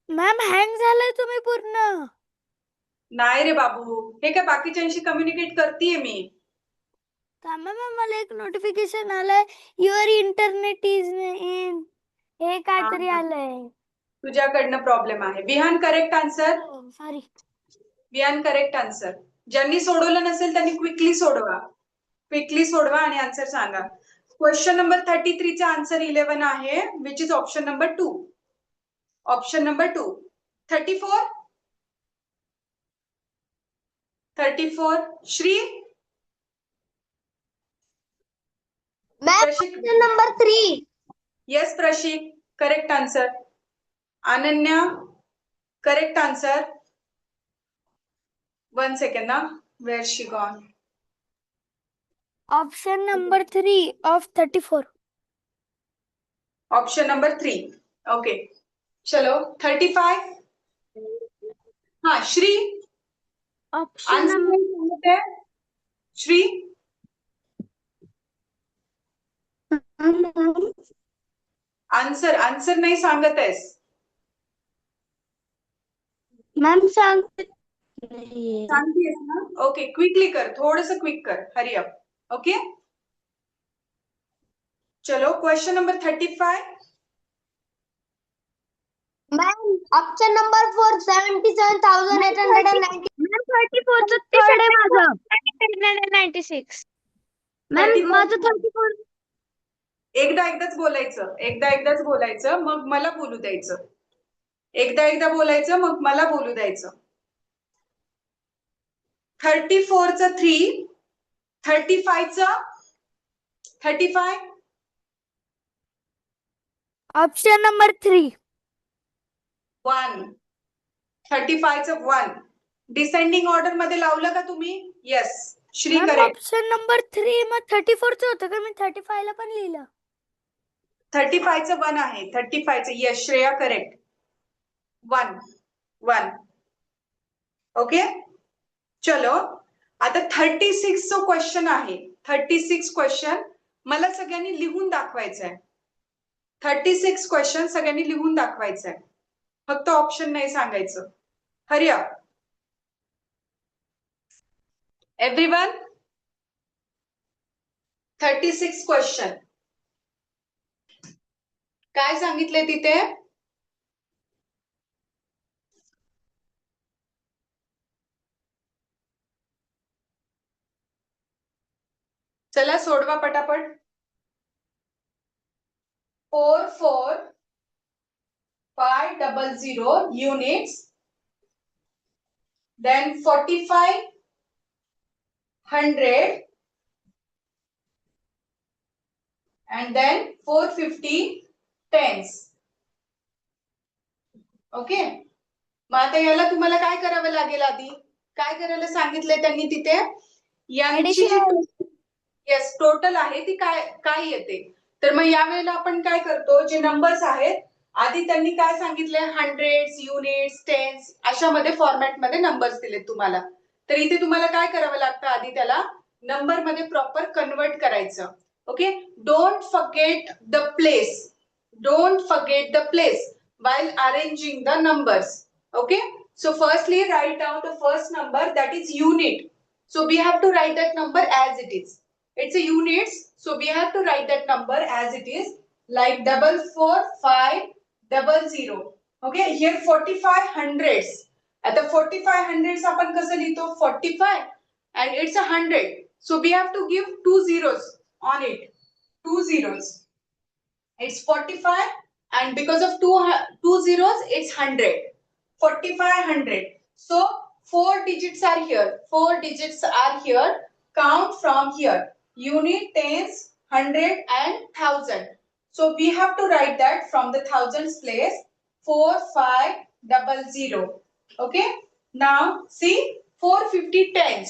मॅम हँग झालंय तुम्ही पूर्ण. नाही रे बाबू, हे काय बाकीच्यांशी कम्युनिकेट करतेय मी. थांबा मॅम, मला एक नोटिफिकेशन आलंय. Your internet is in. हे काहीतरी आलंय. तुझ्याकडनं प्रॉब्लेम आहे. Vihan correct answer. Sorry. Vihan correct answer. ज्यांनी सोडवलं नसेल त्यांनी क्विकली सोडवा. क्विकली सोडवा आणि आन्सर सांगा. क्वेश्चन नंबर 33 चा आन्सर 11 आहे, which is option number 2. Option number 2. 34 34 Shree. Prashik number 3. Yes Prashik correct answer. Ananya correct answer. 1 second ना. Where she gone. Option number 3 of 34. Option number 3. Okay चलो 35. हाँ श्री. Option आंसर number नहीं सांगत है. श्री आंसर आंसर नाही सांगत आहेस. Ma'am, सांगतेस ना. ओके क्विकली कर. थोडंसं क्विक कर. Hurry up. ओके चलो question number 35. Ma'am option number 4 77,890. Ma'am, 34 चं third आहे माझं. 96. Ma'am, 34. माझं 34. एकदाच बोलायचं मग मला बोलू द्यायचं. एकदा बोलायचं मग मला बोलू द्यायचं. 34 चं 3. 35 चं 35. Option number 3. 1. 35 चं 1. डिसेंडिंग ऑर्डर मध्ये लावलं का तुम्ही? Yes Shri correct. Option number 3 मग 34 चं होतं का? मी 35 ला पण लिहिलं. 35 चं 1 आहे. 35 चं येस श्रेया करेक्ट. 1 ओके चलो आता 36 चं क्वेश्चन आहे. 36 क्वेश्चन मला सगळ्यांनी लिहून दाखवायचं आहे. 36 क्वेश्चन सगळ्यांनी लिहून दाखवायचं आहे. फक्त ऑप्शन नाही सांगायचं. Hurry up everyone. 36 क्वेश्चन काय सांगितले तिथे? चला सोडवा पटापट. 44,500 units. Then 4,500 and then 450 tens. Okay मग आता याला तुम्हाला काय करावं लागेल आधी? काय करायला सांगितलंय त्यांनी तिथे? यांची जी येस टोटल आहे ती काय काय येते. तर मग यावेळेला आपण काय करतो, जे नंबर्स आहेत आधी त्यांनी काय सांगितले, हंड्रेड्स, युनिट्स, टेन्स अशामध्ये फॉर्मॅटमध्ये नंबर्स दिलेत तुम्हाला. तर इथे तुम्हाला काय करावं लागतं, आधी त्याला नंबर मध्ये प्रॉपर कन्वर्ट करायचं. Okay, don't forget the place. Don't forget the place while arranging the numbers. Okay. So firstly, write down the first number, that is unit. So we have to write that number as it is. It's a units. So we have to write that number as it is, like 44,500. Okay. Here 45 hundreds. At the 45 hundreds, आपण कसं लिहितो? 45 and it's a 100. So we have to give 2 zeros on it. 2 zeros. It's 45 and because of two zeros it's 100. 4500. So 4 digits are here. 4 digits are here. Count from here. Unit, tens, 100 and 1000. So we have to write that from the thousands place. 4500. Okay. Now see 450 tens.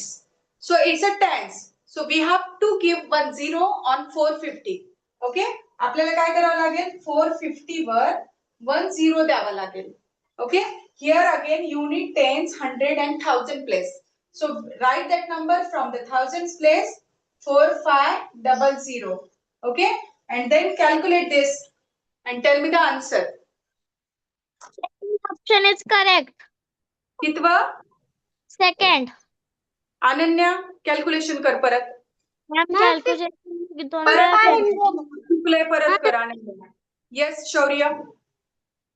So it's a tens. So we have to give 1 zero on 450. Okay. आपल्याला काय करावं लागेल, 450 वर 1 झिरो द्यावा लागेल. Okay, here again unit, tens, 100 and 1000 place. So write that number from the thousands place, 4500. Okay, and then calculate this and tell me the answer. Option is correct. कितवा? Second. अनन्या कॅल्क्युलेशन कर परत. Calculation परत परत कर अनन्या. येस शौर्य.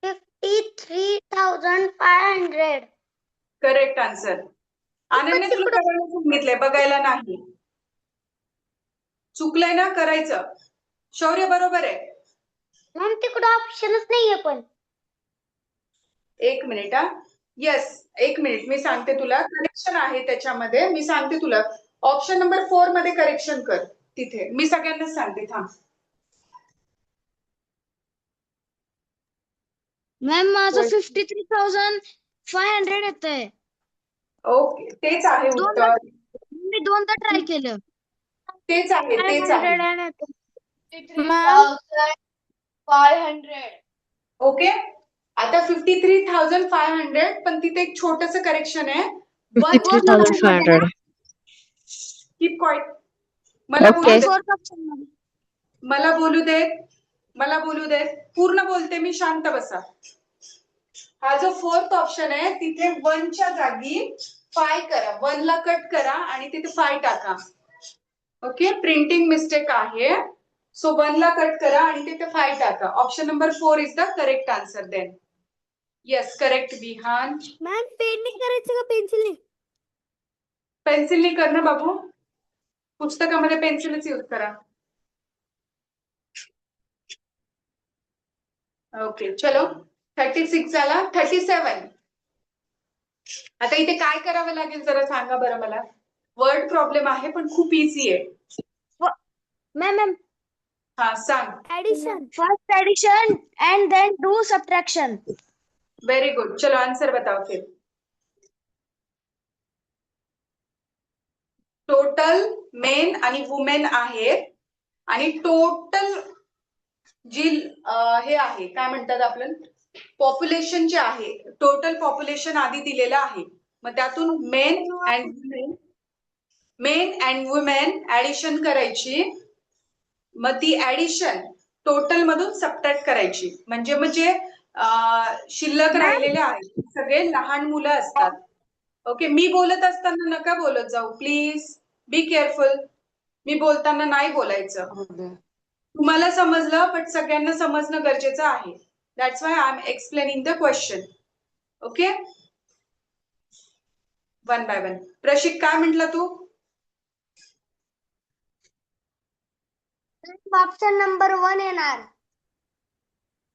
53,500. Correct answer. अनन्या तुला करायला सांगितलंय, बघायला नाही. चुकलंय ना, करायचं. शौर्य बरोबर आहे. मॅम तिकडे ऑप्शनच नाहीये पण. एक मिनिट हा. येस, एक मिनिट मी सांगते तुला. करेक्शन आहे त्याच्यामध्ये, मी सांगते तुला. ऑप्शन नंबर 4 मध्ये करेक्शन कर. तिथे मी सगळ्यांनाच सांगते, थांब. मॅम माझं 53,500 येतंय. ओके, तेच आहे उत्तर. मी दोनदा ट्राय केलं. तेच आहे, तेच आहे. 500. ओके, आता 53,500, पण तिथे एक छोटस करेक्शन आहे. 53,500. Keep quiet. मला Okay. बोलू देत. मला बोलू देत. पूर्ण बोलते मी, शांत बसा. हा जो फोर्थ ऑप्शन आहे तिथे 1 च्या जागी 5 करा. 1 ला कट करा आणि तिथे 5 टाका. ओके, प्रिंटिंग मिस्टेक आहे. सो 1 ला कट करा आणि तिथे 5 टाका. Option number 4 is the correct answer then. Yes, correct Vihan. Ma'am पेनने करायचं का पेन्सिलने? पेन्सिलनी कर ना बाबू. पुस्तकामध्ये पेन्सिलच यूज करा. ओके, चलो 36 झाला. 37. आता इथे काय करावं लागेल जरा सांगा बरं मला. वर्ड प्रॉब्लेम आहे पण खूप इझी आहे. मॅम हा सांग. addition. First addition and then do subtraction. Very good. चलो आंसर बताओ फिर. टोटल मेन आणि वुमेन आहेत आणि टोटल जी हे आहे काय म्हणतात आपलं पॉप्युलेशन जे आहे, टोटल पॉप्युलेशन आधी दिलेलं आहे. मग त्यातून मेन अँड वुमेन ऍडिशन करायची. मग ती ऍडिशन टोटल मधून सबट्रॅक्ट करायची. म्हणजे शिल्लक राहिलेले आहेत सगळे लहान मुलं असतात. ओके, मी बोलत असताना नका बोलत जाऊ प्लीज. Be careful. मी बोलताना नाही बोलायचं. तुम्हाला समजलं पण सगळ्यांना समजणं गरजेचं आहे. That's why I am explaining the question. Okay, one by one. Prashik काय म्हटलं तू? ऑप्शन नंबर 1 येणार.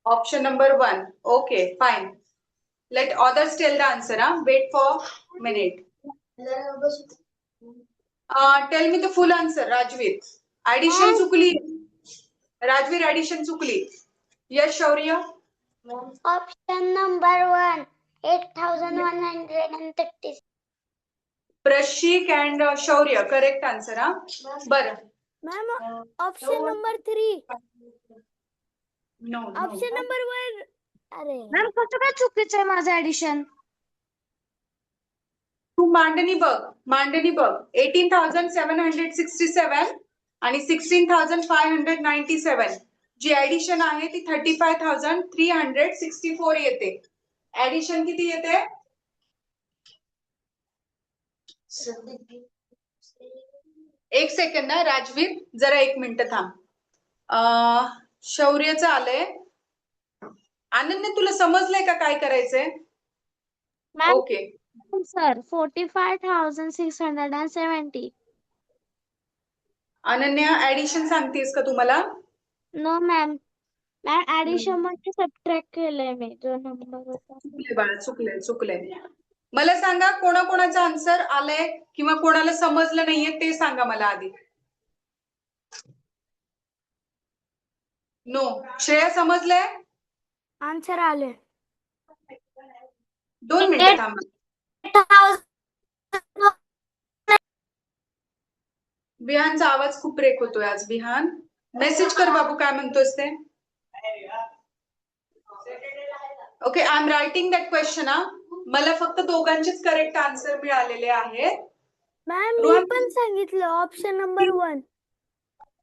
Option number 1. Okay, fine. Let others tell the answer. Wait for minute. Tell me the full answer, Rajveer. Addition चुकली. राजवीर ऍडिशन चुकली. Yes Shaurya. Option number 1 8,130. Prashik and Shaurya correct answer हा. बरं. Ma'am option number 3. No option number 1. अरे मॅम कसं काय चुकीचं आहे माझं ऍडिशन? तू मांडणी बघ 18,767 आणि 16,597 जी ऍडिशन आहे ती 35,364 येते. ऍडिशन किती येते? एक सेकंड ना राजवीर, जरा 1 मिनिट थांब. शौर्यचं आलंय. अनन्या तुला समजलंय का काय करायचंय? Ma'am okay. Sir 45,670. Ananya addition सांगतेस का तुम्हाला? No ma'am. मॅम ऍडिशन मध्ये सबट्रॅक्ट केलंय मी जो नंबर होता. चुकले बाळा, चुकलंय. मला सांगा कोणाकोणाचा आन्सर आलाय किंवा कोणाला समजलं नाहीये ते सांगा मला आधी. नो. श्रेया समजलंय? आन्सर आले. 2 मिनिटं थांबा. विहानचा आवाज खूप ब्रेक होतोय आज. विहान मेसेज कर बाबू, काय म्हणतोस ते. Okay, I am writing that question हा. मला फक्त दोघांचेच करेक्ट आन्सर मिळालेले आहेत. मॅम मी रोहन, पण सांगितलं option number 1.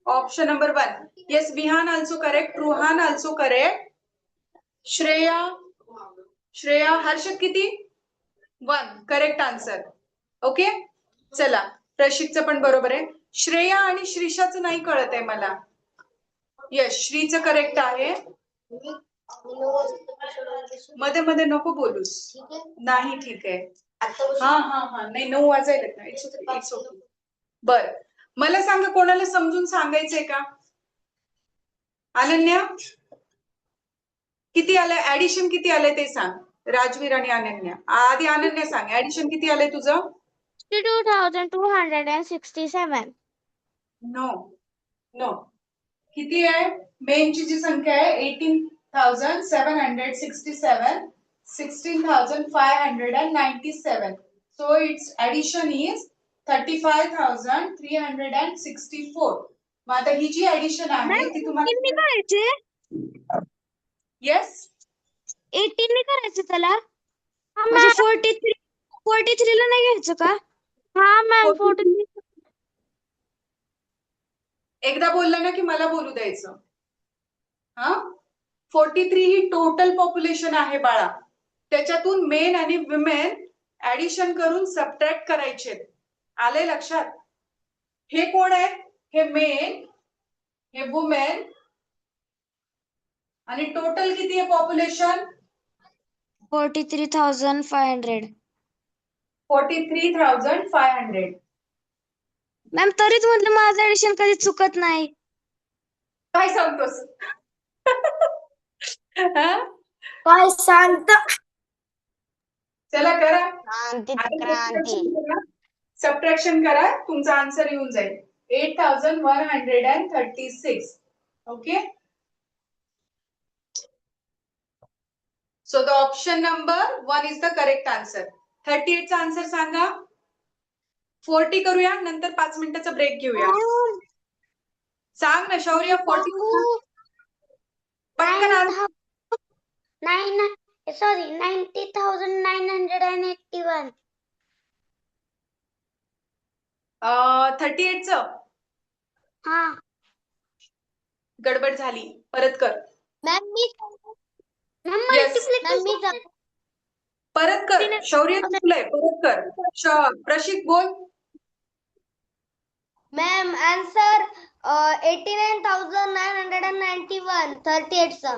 Option number 1. Yes, Vihan also correct, Ruhan also correct. Shreya Harshad किती? 1 करेक्ट आन्सर. ओके, चला प्रशिकचं पण बरोबर आहे. श्रेया आणि श्रीषाचं नाही कळत आहे मला. यस, श्रीचं करेक्ट आहे. मध्ये मध्ये नको बोलूस. नाही, ठीक आहे. हा नाही 9 वाजायलेत ना. It's okay. बर, मला सांगा कोणाला समजून सांगायचंय का? अनन्या किती आलंय? ऍडिशन किती आलंय ते सांग. राजवीर आणि अनन्या. आधी अनन्या सांग, ऍडिशन किती आलंय तुझं? 62,267. नो. किती आहे? मेनची जी संख्या आहे 18,767, 16,597. So its addition is 35,364. मग आता ही जी ऍडिशन आहे ती तुम्हाला करायचे येस 18 ने करायचं त्याला. म्हणजे 43 ला नाही घ्यायचं का? हा मॅम 43. एकदा बोललं ना की मला बोलू द्यायचं. हा, 43 ही टोटल पॉप्युलेशन आहे बाळा. त्याच्यातून मेन आणि विमेन ऍडिशन करून सबट्रॅक्ट करायचे. आले लक्षात? हे कोण आहेत? हे मेन, हे वुमेन, आणि टोटल किती आहे पॉप्युलेशन? 43,500. 43,500. मॅम तरीच म्हटलं माझं ऍडिशन कधी चुकत नाही. काय सांगतोस? हा? काय सांगत? चला करा, क्रांती. सबट्रॅक्शन करा, तुमचा आन्सर येऊन जाईल 8,136. Okay, so the option number 1 is the correct answer. 38 चा आन्सर सांगा. 40 करूया, नंतर 5 मिनिटाचा ब्रेक घेऊया. सांग ना शौर्य. 40 पटकन आन्सर. 90,981. 38 च हा गडबड झाली, परत कर. मॅम मी Yes. परत कर. शौर्य चुकलंय, परत कर. प्रशिक बोल. Ma'am answer 89,991. 38 चा.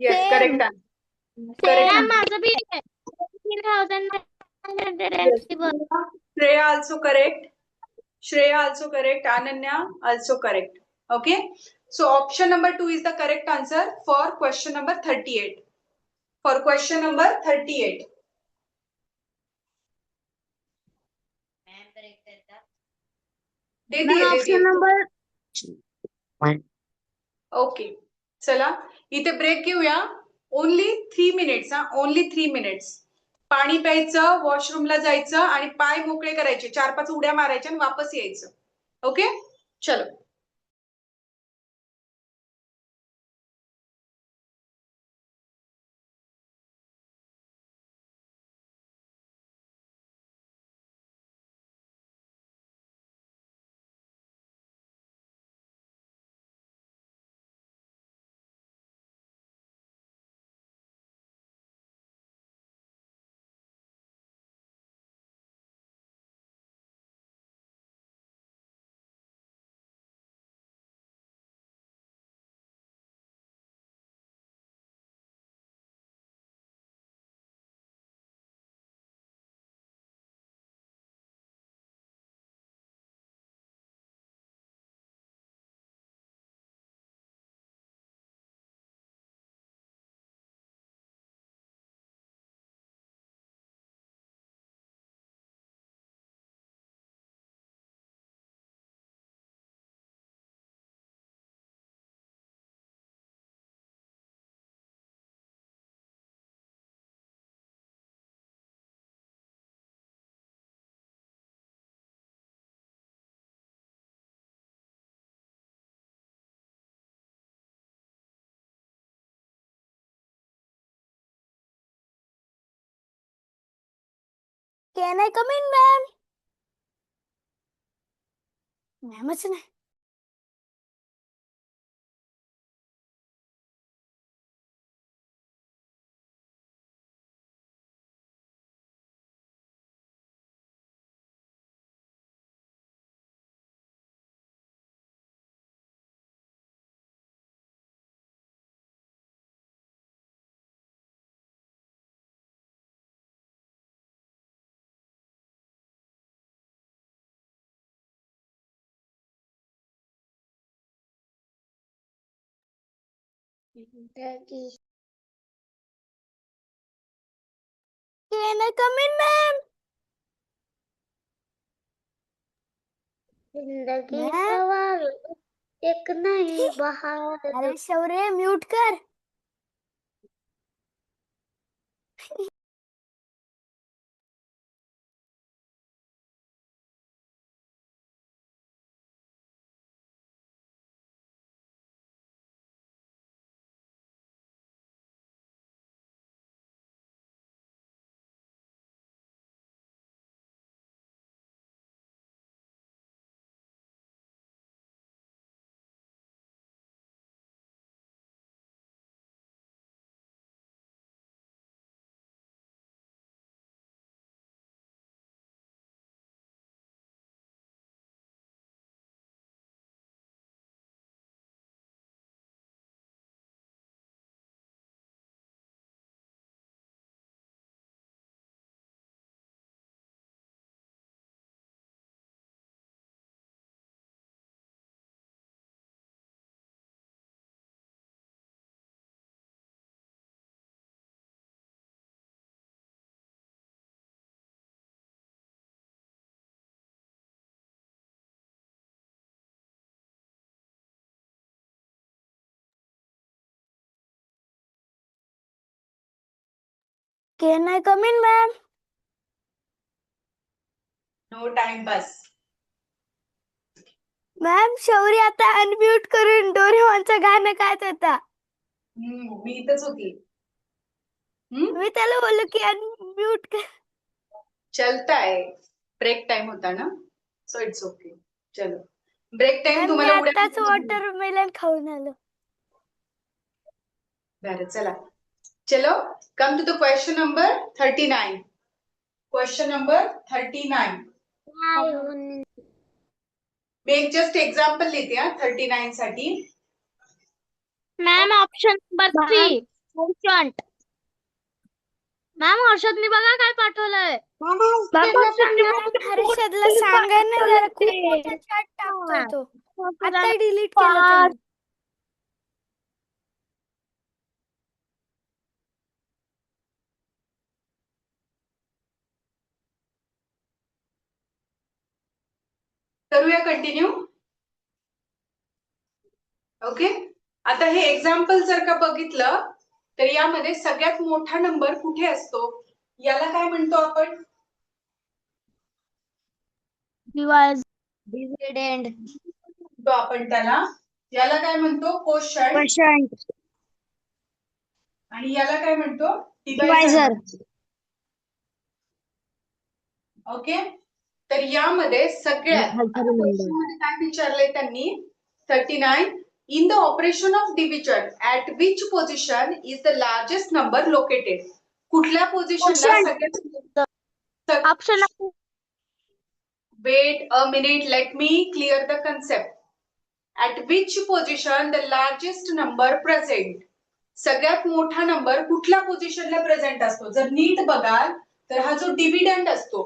Yes, correct answer. मॅम माझं बी 18,991. Shreya also correct. Ananya also correct. Okay. So option number 2 is the correct answer for question number 38. For question number 38. दे दिए. ऑप्शन नंबर ओके, चला इथे ब्रेक घेऊया. ओनली 3 मिनिट्स हा, ओनली 3 मिनिट्स. पाणी प्यायचं, वॉशरूमला जायचं आणि पाय मोकळे करायचे, 4-5 उड्या मारायच्या आणि वापस यायचं. ओके, चलो. Can I come in, ma'am? मॅमच नाही. Can I come in, ma'am? जिंदगी Ma'am? सवार एक नई बहार. अरे शौर्य म्यूट कर. Can I come in, ma'am? No time pass. Ma'am Shaurya आता अनम्यूट करून डोरेमॉनचं गाणं गात होता. मी इथंच होती. मी त्याला बोललो की अनम्यूट कर. चलताय. ब्रेक टाइम होता ना, सो इट्स ओके. चलो, ब्रेक टाइम मॅम मी तुम्हाला उड्या आताच वॉटरमेलन खाऊन आलो. बरं, चला. चलो, come to the question number 39. Question number 39. मी एक जस्ट एक्झाम्पल देते हा 39 साठी. Ma'am option number 3 Harshad. Ma'am हर्षदनी बघा काय पाठवलंय. हर्षदला सांगा ना जरा, खूप मोठा चाट टाकतोय तो. आता डिलीट केलं त्याने. करूया कंटिन्यू. ओके, आता हे एक्झाम्पल जर का बघितलं तर यामध्ये सगळ्यात मोठा नंबर कुठे असतो? याला काय म्हणतो आपण? डिव्हिडंड. तो आपण त्याला याला काय म्हणतो? कोशंट. क्वोशंट. आणि याला काय म्हणतो? डिवायझर. ओके, तर यामध्ये सगळ्यात Multiple आता number. question मध्ये काय विचारलंय त्यांनी? 39 in the operation of division at which position is the largest number located? कुठल्या पोझिशनला Quotient. सगळ्यात option wait a minute, let me clear the concept. At which position the largest number present? सगळ्यात मोठा नंबर कुठल्या पोझिशनला प्रेझेंट असतो? जर नीट बघाल तर हा जो डिव्हिडंड असतो,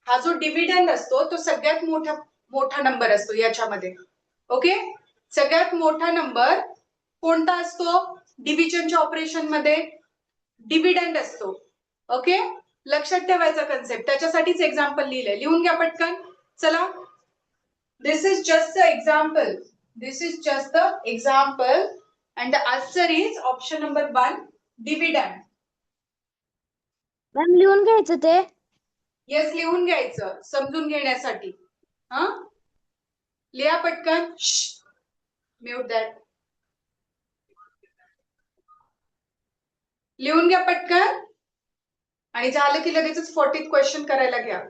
हा जो डिव्हिडंड असतो तो सगळ्यात मोठा नंबर असतो याच्यामध्ये. ओके, सगळ्यात मोठा नंबर कोणता असतो डिव्हिजनच्या ऑपरेशन मध्ये? डिव्हिडंड असतो. ओके, लक्षात ठेवायचा कन्सेप्ट. त्याच्यासाठीच एक्झाम्पल लिहिलंय, लिहून घ्या पटकन. चला, this is just the example. This is just the example and the answer is option number 1, dividend. Ma'am लिहून घ्यायचं ते. येस, लिहून घ्यायचं समजून घेण्यासाठी. हा, लिहा पटकन. Mute that. लिहून घ्या पटकन आणि झालं की लगेचच 40th क्वेश्चन करायला घ्या.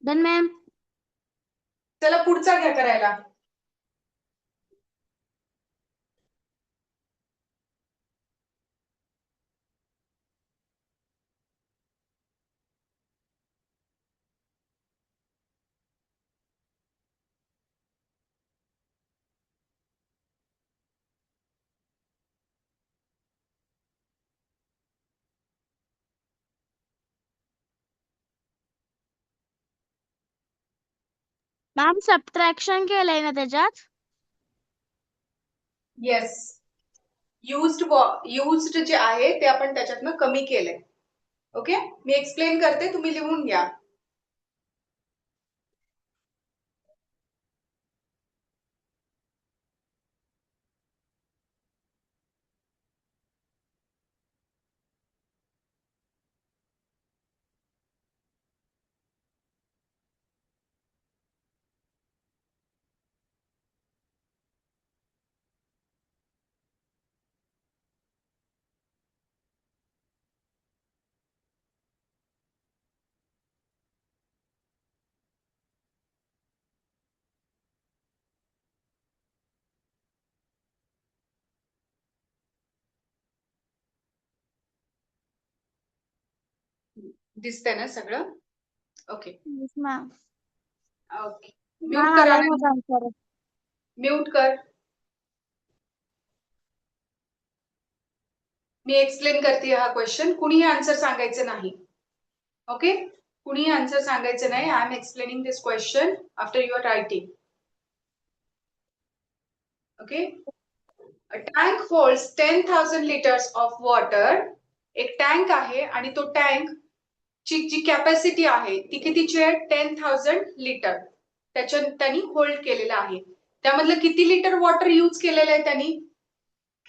Done ma'am. चला पुढचा घ्या करायला. मॅम सबट्रॅक्शन केलंय ना त्याच्यात? येस, युज्ड जे आहे ते आपण त्याच्यातनं कमी केलंय. ओके, मी एक्सप्लेन करते, तुम्ही लिहून घ्या. दिसतंय ना सगळं? ओके मॅम ओके, म्यूट करा. आन्सर. म्यूट कर. मी एक्सप्लेन करते हा क्वेश्चन. कुणीही आन्सर सांगायचं नाही. ओके, कुणीही आन्सर सांगायचं नाही. I am explaining this question after your writing. Okay, a tank holds 10,000 litres of water. एक टँक आहे आणि तो टँक ची जी कॅपॅसिटी आहे ती कितीची आहे? 10,000 लिटर त्यांनी होल्ड केलेला आहे. त्यामधलं किती लिटर वॉटर यूज केलेलं आहे त्यांनी?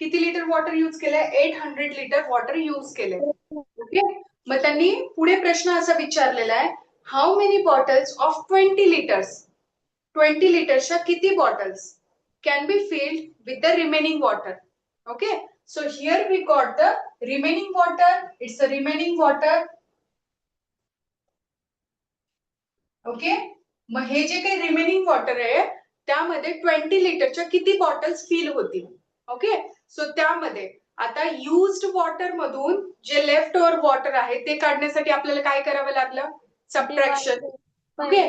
किती लिटर वॉटर यूज केलंय? 800 लिटर वॉटर यूज केलंय. ओके, मग त्यांनी पुढे प्रश्न असा विचारलेला आहे, how many bottles of 20 litres? 20 लिटर्सच्या किती bottles can be filled with the remaining water? Okay, so here we got the remaining water. It's a remaining water. Okay, मग हे जे काही रिमेनिंग वॉटर आहे त्यामध्ये 20 लिटरच्या किती बॉटल्स फिल होतील? ओके, सो त्यामध्ये आता युज्ड वॉटर मधून जे लेफ्ट ओव्हर वॉटर आहे ते काढण्यासाठी आपल्याला काय करावं लागलं? Subtraction. Okay,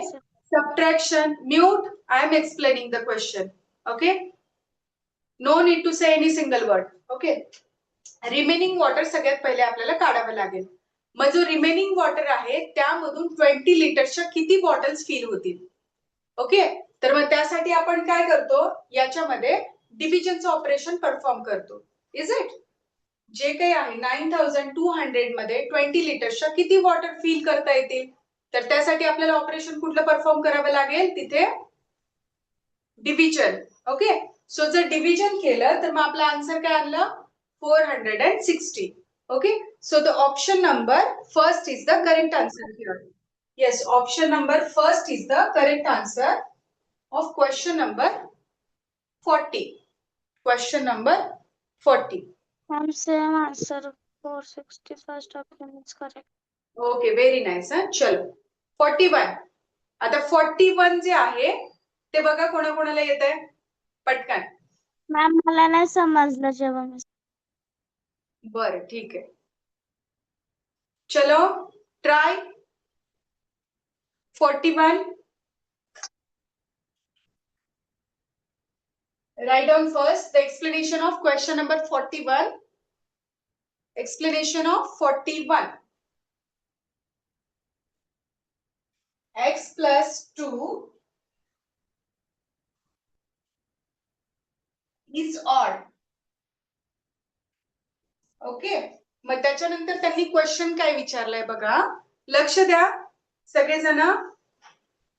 subtraction. Mute. I am explaining the question. Okay, no need to say any single word. Okay, remaining water सगळ्यात पहिले आपल्याला काढावं लागेल. मग जो रिमेनिंग वॉटर आहे त्यामधून 20 लिटरच्या किती बॉटल्स फिल होतील? ओके, तर मग त्यासाठी आपण काय करतो, याच्यामध्ये डिव्हिजनचं ऑपरेशन परफॉर्म करतो. Is it? जे काही आहे 9200 मध्ये 20 लिटर्सच्या किती वॉटर फिल करता येतील? तर त्यासाठी आपल्याला ऑपरेशन कुठलं परफॉर्म करावं लागेल? तिथे डिव्हिजन. ओके, सो जर डिव्हिजन केलं तर मग आपला आन्सर काय आणलं? 460. Okay, so the option number first is the correct answer here. Yes, option number first is the correct answer of question number 40. Question number 40. Ma'am, same answer. 460 first option is correct. Okay, very nice. चलो 41. आता 41 जे आहे ते बघा कोणाकोणाला येत आहे पटकन. मॅम मला नाही समजलं जेव्हा मी बरं ठीक आहे. चलो try 41. Write down first the explanation of question number 41. Explanation of 41. X plus 2 is odd. Okay, मग त्याच्यानंतर त्यांनी क्वेश्चन काय विचारलंय बघा, लक्ष द्या सगळेजण,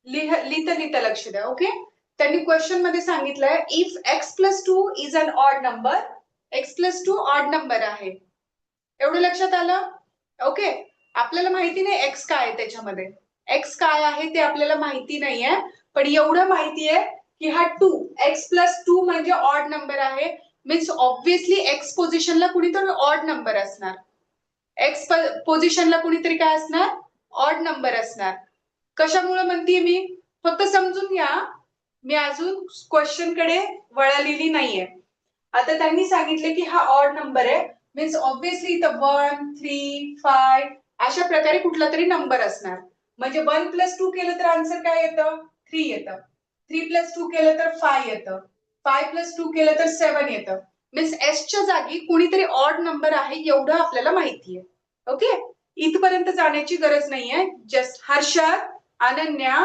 लिहिता लक्ष द्या. ओके, त्यांनी क्वेश्चन मध्ये सांगितलंय if x plus 2 is an odd number. x plus 2 odd number आहे, एवढं लक्षात आलं? ओके, आपल्याला माहिती नाही x काय आहे त्याच्यामध्ये, x काय आहे ते आपल्याला माहिती नाहीये, पण एवढं माहिती आहे की हा 2 x प्लस 2 म्हणजे ऑड नंबर आहे. मीन्स ऑब्विसली एक्स पोझिशनला कुणीतरी ऑड नंबर असणार, एक्स पोझिशनला कुणीतरी काय असणार? ऑड नंबर असणार. कशामुळे म्हणतीये मी? फक्त समजून घ्या, मी अजून क्वेश्चन कडे वळलेली नाहीये. आता त्यांनी सांगितले की हा ऑड नंबर आहे, मीन्स ऑब्विसली इथं 1, 3, 5 अशा प्रकारे कुठला तरी नंबर असणार. म्हणजे 1 प्लस 2 केलं तर आन्सर काय येतं? 3 येतं. 3 प्लस 2 केलं तर 5 येतं. 5 प्लस 2 केलं तर 7 येतं. मीन्स एसच्या जागी कुणीतरी ऑड नंबर आहे एवढं आपल्याला माहितीये. ओके, इथपर्यंत जाण्याची गरज नाहीये. जस्ट हर्षद, अनन्या,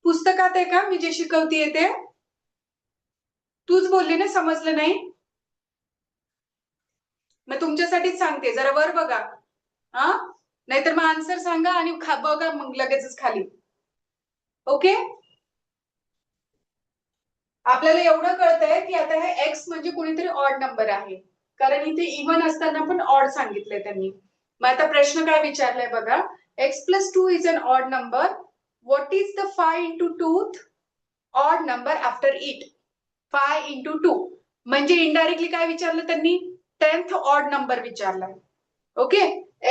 पुस्तकात आहे का मी जे शिकवतीये ते? तूच बोलली ना समजलं नाही? मग तुमच्यासाठीच सांगते, जरा वर बघा. हा, नाहीतर मग आन्सर सांगा आणि बघा मग लगेचच खाली. ओके, आपल्याला एवढं कळतंय की आता हे एक्स म्हणजे कुणीतरी ऑड नंबर आहे, कारण इथे इव्हन असताना पण ऑड सांगितलंय त्यांनी. मग आता प्रश्न काय विचारलाय बघा, x plus 2 is an odd number. What is the 5 into 2th odd number after it? 5 into 2 म्हणजे इनडायरेक्टली काय विचारलं त्यांनी? 10th ऑड नंबर विचारलाय. ओके,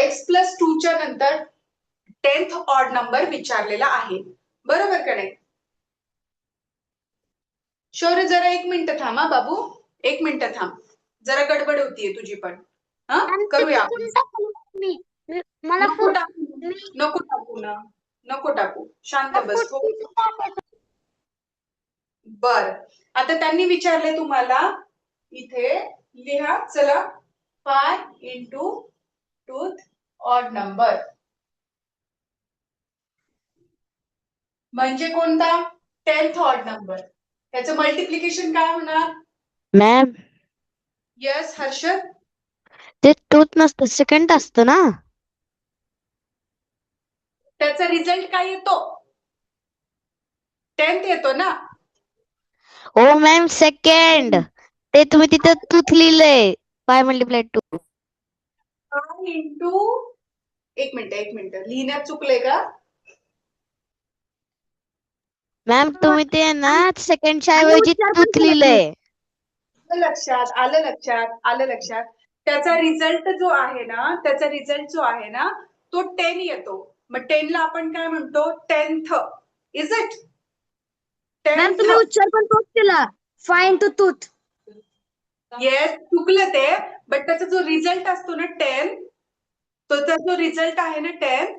एक्स प्लस 2 च्या नंतर 10th ऑड नंबर विचारलेला आहे, बरोबर का नाही? शौर्य जरा 1 मिनिट थांब हा बाबू, 1 मिनिट थांब, जरा गडबड होतीये तुझी पण. हा, करूया आपण. मला नको टाकू, नको टाकू ना, नको टाकू, शांत बस. बर, आता त्यांनी विचारले तुम्हाला, इथे लिहा चला, 5 into 2th ऑड नंबर म्हणजे कोणता? 10th odd number. त्याचं मल्टिप्लिकेशन काय होणार? मॅम यस हर्षद, ते टूथ नसतं सेकंड असतं ना. त्याचा रिझल्ट काय येतो? 10th येतो ना. ओ मॅम सेकंड, ते तुम्ही तिथं टूथ लिहिलंय 5 multiplied 2. 5 into, एक मिनिट लिहिण्यात चुकले का? मॅम तुम्ही ते ना सेकंडच्या ऐवजी टूथ लिहिलंय. आलं लक्षात. त्याचा रिझल्ट जो आहे ना, तो 10 येतो. मग 10 ला आपण काय म्हणतो? 10th. Is it? मॅम तुम्ही उच्चार पण तोच केला, 5 into tooth. येस, चुकलं ते, बट त्याचा जो रिझल्ट असतो ना 10, त्याचा जो रिझल्ट आहे ना 10,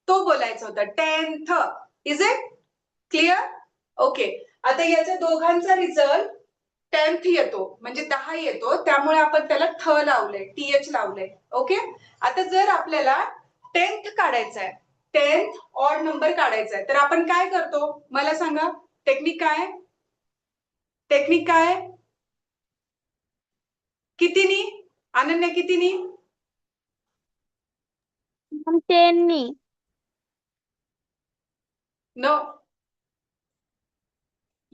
तो बोलायचा होता 10th. Is it clear? Okay, आता याच्या दोघांचा रिझल्ट 10th येतो, म्हणजे 10 येतो, त्यामुळे आपण त्याला थ लावलंय, टीएच लावलंय. ओके, आता जर आपल्याला 10th काढायचा आहे, 10th ऑड नंबर काढायचा आहे, तर आपण काय करतो मला सांगा? टेक्निक काय? कितीनी? अनन्या कितीनी? 10 नो.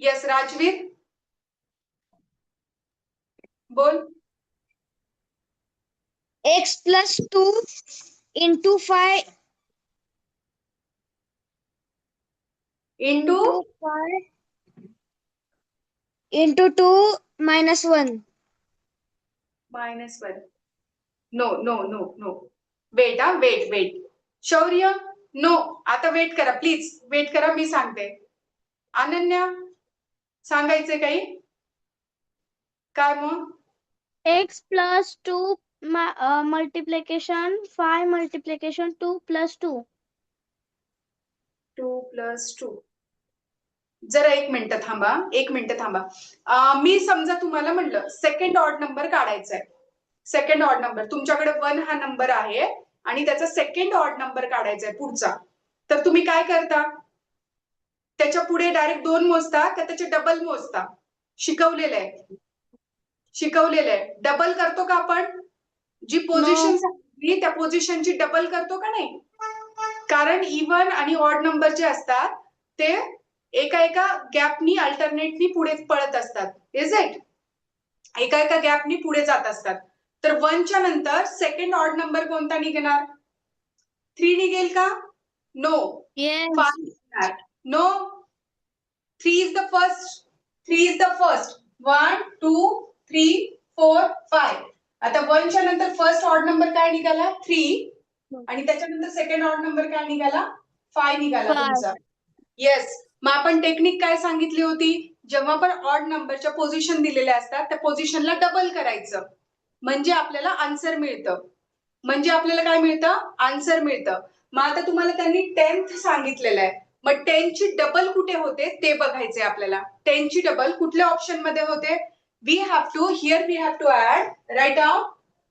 यस राजवीर बोल. x plus 2 into 5 into into 2 minus 1. -1. No no no no. Wait wait. Shaurya no. आता वेट करा प्लीज, वेट करा, मी सांगते. अनन्या सांगायचे काही? काय मग? x plus 2 multiplication 5 multiplication 2 plus 2. 2 + 2. जरा एक मिनिट थांबा. मी समजा तुम्हाला म्हणलं सेकंड ऑड नंबर काढायचा आहे. सेकंड ऑड नंबर तुमच्याकडे 1 हा नंबर आहे आणि त्याचा सेकंड ऑड नंबर काढायचा आहे पुढचा. तर तुम्ही काय करता? त्याच्या पुढे डायरेक्ट 2 मोजता का त्याचे डबल मोजता? शिकवलेलं आहे. डबल करतो का आपण? जी पोझिशन सांगितली त्या पोझिशनची डबल करतो का नाही? कारण इव्हन आणि ऑड नंबर जे असतात ते एका गॅपनी अल्टरनेटली पुढे पळत असतात. Is it? एका गॅपनी पुढे जात असतात. तर 1च्या नंतर सेकंड ऑड नंबर कोणता निघणार? 3 निघेल का? नो. Yes. 5 निघणार. नो. 3 is the first. 1 2 3 4 5. आता 1च्या नंतर फर्स्ट ऑड नंबर काय निघाला? 3. आणि त्याच्यानंतर सेकंड ऑड नंबर काय निघाला? 5 निघाला 5. तुमचा. येस. मग आपण टेक्निक काय सांगितली होती? जेव्हा पण ऑड नंबरच्या पोझिशन दिलेल्या असतात त्या पोझिशनला डबल करायचं म्हणजे आपल्याला आन्सर मिळतं. काय मिळतं? आन्सर मिळतं. मग आता तुम्हाला त्यांनी 10th सांगितलेलं आहे. मग 10ची डबल कुठे होते ते बघायचे आपल्याला. 10ची डबल कुठल्या ऑप्शन मध्ये होते? We have to add, write down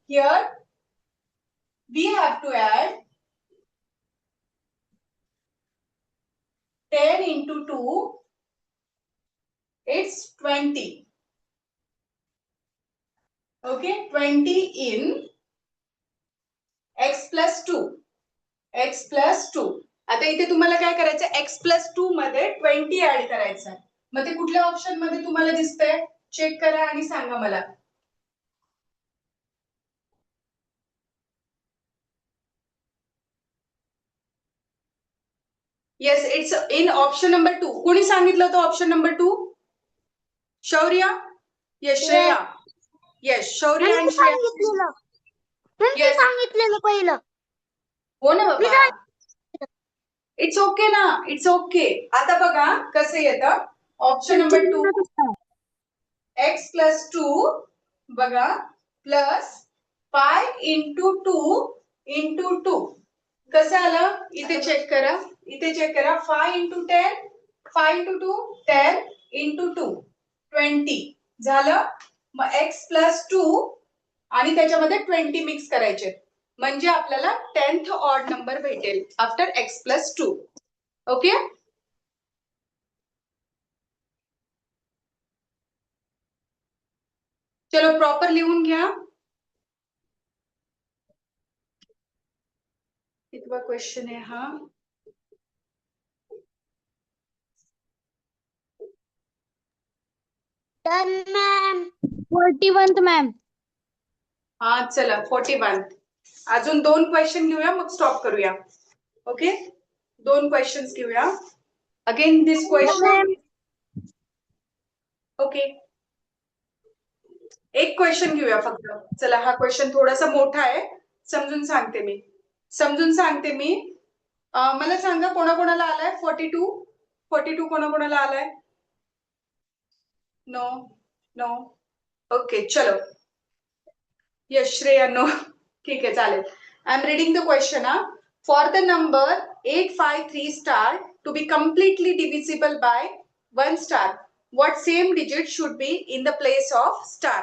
here. We have to add 10 into 2, it's 20. Okay, 20 in x plus 2. आता इथे तुम्हाला काय करायचं? x plus 2 मध्ये 20 ऍड करायचं. मग ते कुठल्या ऑप्शन मध्ये तुम्हाला दिसतंय? चेक करा आणि सांगा मला. Yes, it's in option number 2. कोणी सांगितलं होतं ऑप्शन नंबर 2? शौर्य? येस, श्रेया. येस, शौर्य आणि श्रेया. Yes. सांगितलेलं पहिलं. हो ना बाबा. इट्स ओके ना, इट्स ओके. आता बघा कसं येतं. ऑप्शन नंबर 2 x plus 2 बघा प्लस 5 into 2 into 2. कसं आलं? इथे चेक करा. 5 into 10, 5 into 2 10 into 2 20 झालं. मग x plus 2 आणि त्याच्यामध्ये 20 मिक्स करायचे म्हणजे आपल्याला 10th ऑड नंबर भेटेल आफ्टर x plus 2. ओके. चलो प्रॉपर लिहून घ्या. कितवा क्वेश्चन आहे हा? Done, ma'am. 41th ma'am. हा चला 41. अजून 2 क्वेश्चन घेऊया मग स्टॉप करूया. ओके, 2 क्वेश्चन्स घेऊया. अगेन दिस क्वेश्चन. ओके, एक क्वेश्चन घेऊया फक्त. चला हा क्वेश्चन थोडासा मोठा आहे. समजून सांगते मी. मला सांगा कोणाकोणाला आलाय 42 कोणाकोणाला आलाय? नो. ओके चलो. Yes Shreya no. ठीक आहे चालेल. I am reading the question. For the number 853 star to be completely divisible by 1 star, what same digit should be in the place of star?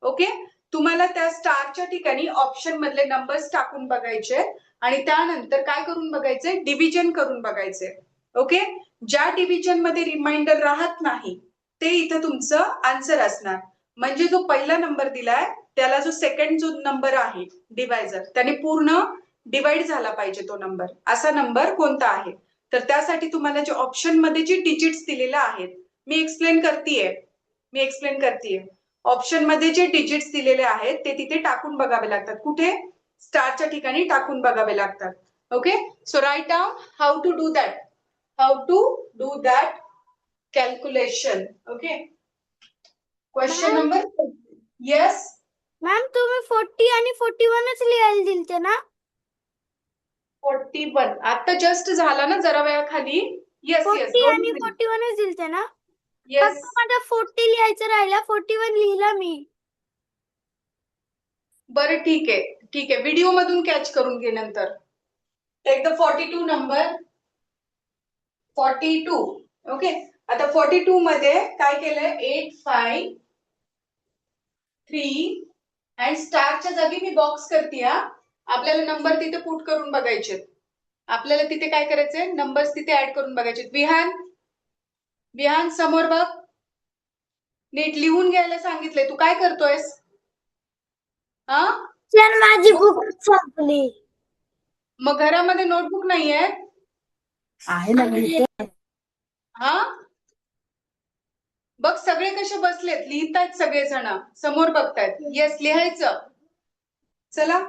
Okay, तुम्हाला त्या स्टारच्या ठिकाणी ऑप्शन मधले नंबर्स टाकून बघायचे आणि त्यानंतर काय करून बघायचे? डिव्हिजन करून बघायचे. ओके, ज्या डिव्हिजन मध्ये रिमाइंडर राहत नाही ते इथं तुमचं आन्सर असणार. म्हणजे जो पहिला नंबर दिलाय त्याला जो सेकंड जो नंबर आहे डिवायझर त्याने पूर्ण डिवाइड झाला पाहिजे तो नंबर. असा नंबर कोणता आहे? तर त्यासाठी तुम्हाला जे ऑप्शन मध्ये जे डिजिट्स दिलेले आहेत मी एक्सप्लेन करतेय. ऑप्शन मध्ये जे डिजिट्स दिलेले आहेत ते तिथे टाकून बघावे लागतात. कुठे? स्टारच्या ठिकाणी टाकून बघावे लागतात. Okay, so write down how to do that calculation. Okay, question number yes. Ma'am तुम्ही 40 आणि 41च लिहायला दिलते ना? 41 आता जस्ट झाला ना जरा वेळाखाली. येस 40 आणि 41च दिलते ना? येस. फक्त माझा 40 लिहायचं राहिला, 41 लिहिला मी. बरं ठीक आहे व्हिडिओ मधून कॅच करून घे नंतर. Take the 42 number. 42. ओके, आता 42 मध्ये काय केलंय? 8 5 3 आणि स्टारच्या जागी मी बॉक्स करते. आपल्याला नंबर तिथे पुट करून बघायचे. आपल्याला तिथे काय करायचंय? नंबर्स तिथे ऍड करून बघायचे. विहान समोर बघ. नीट लिहून घ्यायला सांगितलंय. तू काय करतोयस? हा, सर माझी बुक संपली. मग घरामध्ये नोटबुक नाहीये? आहे ना हा, बघ सगळे कसे बसलेत, लिहितायत सगळेजण, समोर बघतायत. येस, लिहायचं. चला,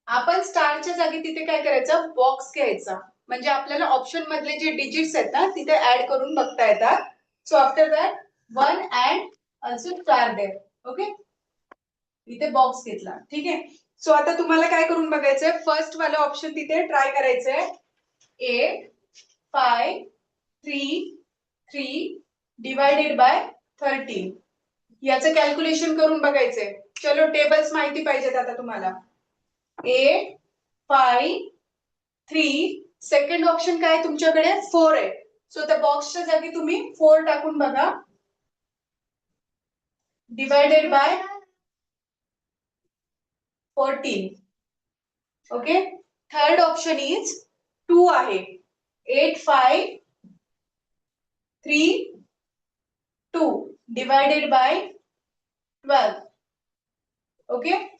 आपण स्टारच्या जागी तिथे काय करायचं? बॉक्स घ्यायचा. म्हणजे आपल्याला ऑप्शन मधले जे डिजिट्स आहेत ना तिथे ऍड करून बघता येतात. So after that 1 and also star there. Okay, इथे बॉक्स घेतला. ठीक आहे, सो आता तुम्हाला काय करून बघायचंय? फर्स्ट वाला ऑप्शन तिथे ट्राय करायचंय. 8 5 3 3 डिवायडेड बाय 13. याचं कॅल्क्युलेशन करून बघायचंय. चलो, टेबल्स माहिती पाहिजेत आता तुम्हाला. 8 5 3 सेकंड ऑप्शन काय तुमच्याकडे? 4 आहे. सो त्या बॉक्सच्या जागी तुम्ही 4 टाकून बघा. Divided by 14. Okay, third option is 2 आहे. 8 5 3 2 divided by 12. Okay,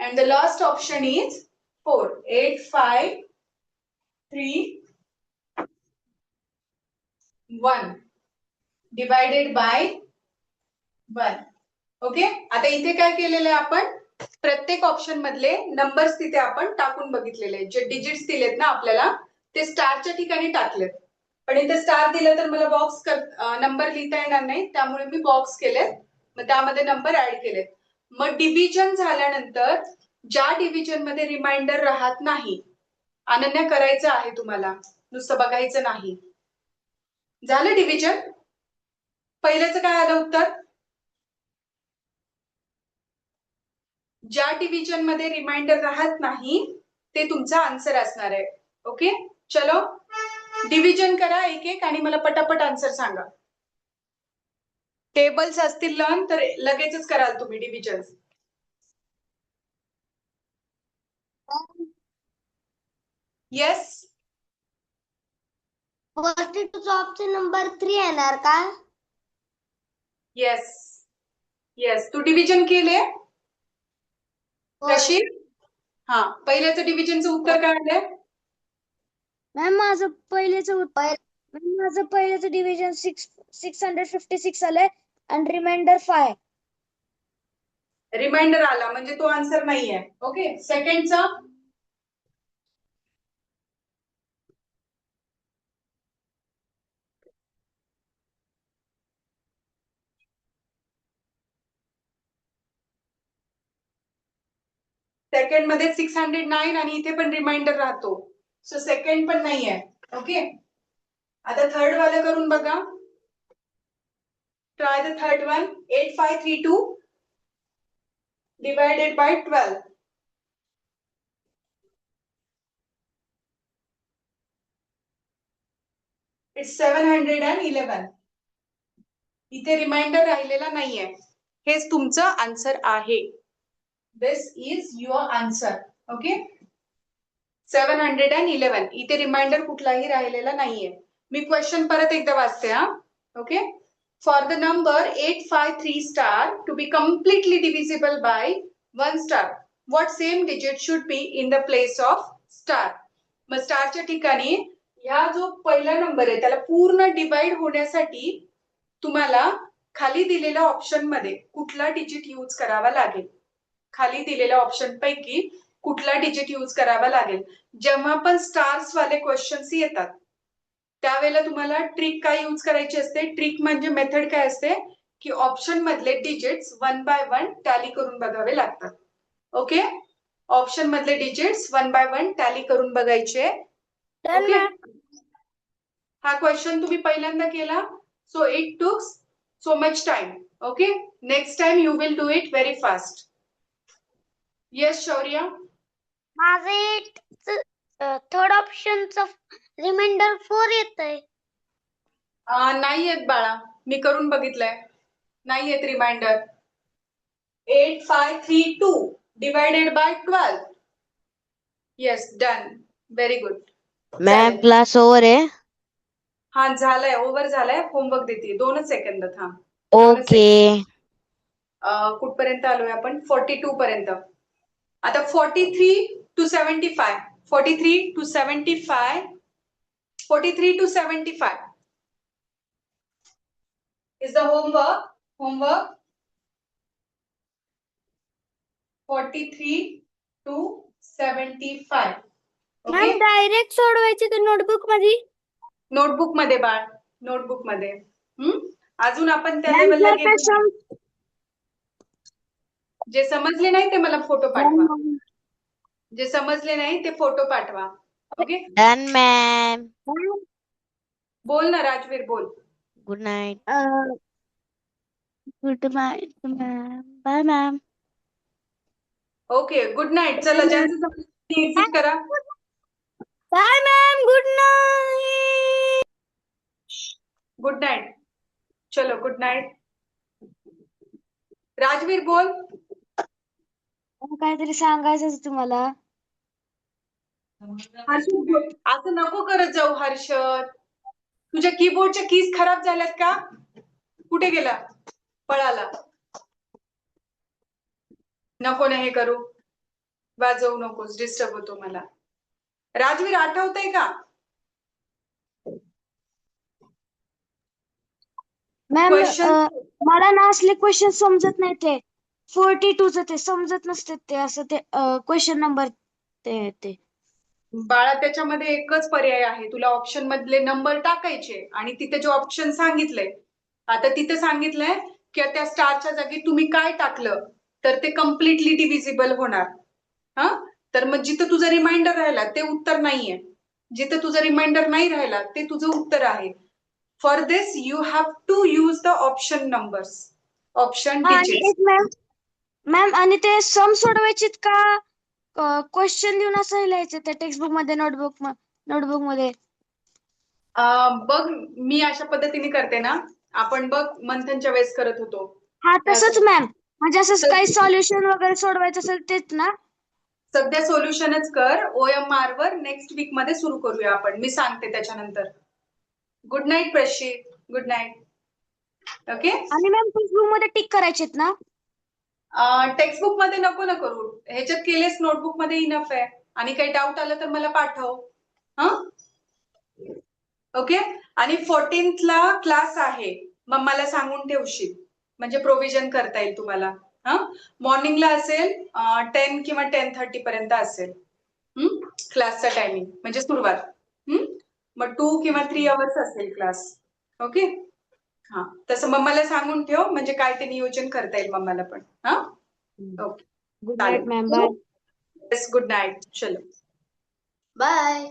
and the last option is 4. 8 5 3 1 divided by 1. Okay, आता इथे काय केलेलं आहे? आपण प्रत्येक ऑप्शन मधले नंबर्स तिथे आपण टाकून बघितलेले आहेत. जे डिजिट्स दिलेत ना आपल्याला ते स्टारच्या ठिकाणी टाकलेत. पण इथे स्टार दिलं तर मला बॉक्स नंबर लिहिता येणार नाही, त्यामुळे मी बॉक्स केलेत. मग त्यामध्ये नंबर ऍड केलेत. मग डिव्हिजन झाल्यानंतर ज्या डिव्हिजन मध्ये रिमाइंडर राहत नाही, अनन्या करायचं आहे तुम्हाला, नुसतं बघायचं नाही. झालं डिव्हिजन? पहिल्याचं काय आलं उत्तर? ज्या डिव्हिजन मध्ये रिमाइंडर राहत नाही ते तुमचा आन्सर असणार आहे. ओके, चलो डिव्हिजन करा एक एक आणि मला पटापट आन्सर सांगा. टेबल्स असतील लर्न तर लगेचच कराल तुम्ही डिव्हिजन. येस, 42 ऑप्शन नंबर 3 येणार का? Yes yes. तू डिव्हिजन केले कशी? हा, पहिल्याचं डिव्हिजनचं उत्तर काय आलंय? मॅम माझं पहिल्याचं डिव्हिजन 656 आलंय आणि रिमाइंडर 5. रिमाइंडर आला म्हणजे तो आन्सर नाहीये. ओके, सेकंडचा? सेकंड मध्ये 609 आणि इथे पण रिमाइंडर राहतो. सो सेकंड पण नाहीये. ओके, आता थर्ड वाला करून बघा. Try the third one. 8532 divided by 12. It's 711. इथे रिमाइंडर राहिलेला नाहीये. हेच तुमचं आन्सर आहे. दिस इज युअर आन्सर. ओके, 711. इथे रिमाइंडर कुठलाही राहिलेला नाहीये. मी क्वेश्चन परत एकदा वाचते. Okay, for the number 853 star to be completely divisible by 1 star, what same digit should be in the place of star? मग स्टारच्या ठिकाणी ह्या जो पहिला नंबर आहे त्याला पूर्ण डिवाइड होण्यासाठी तुम्हाला खाली दिलेल्या ऑप्शन मध्ये कुठला डिजिट यूज करावा लागेल? खाली दिलेल्या ऑप्शन पैकी कुठला डिजिट यूज करावा लागेल? जेव्हा पण स्टार्स वाले क्वेश्चन्स येतात त्यावेळेला तुम्हाला ट्रिक काय यूज करायची असते? ट्रिक म्हणजे मेथड काय असते की ऑप्शन मधले डिजिट्स 1 बाय 1 टॅली करून बघावे लागतात. ओके, ऑप्शन मधले डिजिट्स 1 बाय 1 टॅली करून बघायचे. Done, okay, ma'am. हा क्वेश्चन तुम्ही पहिल्यांदा केला, so it took so much time. Okay, next time you will do it very fast. Yes, Shaurya. माझे थर्ड ऑप्शनचं रिमाइंडर 4 येतंय. नाही येत बाळा, मी करून बघितलंय, नाही येत reminder. 8532 divided by 12. Yes, done. Very good. Ma'am चालेल. क्लास ओव्हर आहे. हा झालाय, ओव्हर झालाय. होमवर्क देते, 2 सेकंद थांब. ओके. कुठपर्यंत आलोय आपण? 42 पर्यंत. आता 43 to 75. 43 to 75. 43 to 75 is the homework. Homework 43 to 75. Ma'am Okay, direct सोडवायची का नोटबुक मध्ये? नोटबुक मध्ये बाळ, नोटबुक मध्ये. अजून आपण त्या Ma'am, लेवलला जर का गेलो नाही. जे समजले नाही ते मला फोटो पाठवा. जे समजले नाही ते फोटो पाठवा. Okay, done ma'am. बोल ना राजवीर, बोल. Good night. Good night ma'am. Bye ma'am. Okay, good night. चला, ज्यांचं समजलं ते एक्झिट करा. Bye ma'am, good night. Good night. चलो, गुड नाईट. राजवीर बोल. काहीतरी सांगायचं होतं तुम्हाला. हर्षद बोल. असं नको करत जाऊ हर्षद. तुझ्या कीबोर्डच्या कीज खराब झाल्यात का? कुठे गेला? पळाला. नको ना हे करू, वाजवू नकोस, डिस्टर्ब होतो मला. राजवीर आठवतंय का? मॅम Question- मला ना असले क्वेश्चन समजत नाही. ते 42च ते समजत नसते. ते असं ते क्वेश्चन नंबर ते बाळा, त्याच्यामध्ये एकच पर्याय आहे. तुला ऑप्शन मधले नंबर टाकायचे आणि तिथे जे ऑप्शन सांगितलंय, आता तिथे सांगितलंय की त्या स्टारच्या जागी तुम्ही काय टाकलं तर ते कम्प्लिटली डिव्हिजिबल होणार. हा, तर मग जिथं तुझा रिमाइंडर राहिला ते उत्तर नाहीये. जिथं तुझा रिमाइंडर नाही राहिला ते तुझं उत्तर आहे. For this you have to use the option numbers, option digits. Ma'am ma'am आणि ते सम सोडवायचीत का क्वेश्चन देऊन असं लिहायचं त्या टेक्स्टबुक मध्ये नोटबुक मध्ये? बघ, मी अशा पद्धतीने करते ना, आपण बघ मंथनच्या वेळेस करत होतो. हा तसंच मॅम. म्हणजे असं काही सॉल्युशन वगैरे सोडवायचं असेल तेच ना? सध्या सोल्युशनच कर. OMR वर नेक्स्ट वीक मध्ये सुरू करूया आपण, मी सांगते त्याच्यानंतर. Good night Prashi, good night. Okay, आणि मॅम टेक्स्टबुक मध्ये टिक करायचेत ना? टेक्स्टबुक मध्ये नको ना करू, ह्याच्यात केलेस नोटबुक मध्ये इनफ आहे. आणि काही डाऊट आलं तर मला पाठव. हा, ओके. आणि 14th ला क्लास आहे, मग मला सांगून ठेवशील म्हणजे प्रोव्हिजन करता येईल तुम्हाला. हा, मॉर्निंगला असेल 10 किंवा 10:30 पर्यंत असेल क्लासचा टायमिंग, म्हणजे सुरुवात. मग 2 किंवा 3 आवर्स असेल क्लास. ओके, हा, तसं मम्माला सांगून ठेव म्हणजे काय ते नियोजन करता येईल मम्माला पण. हा, okay, good night ma'am. Bye. Yes, good night. चलो, बाय.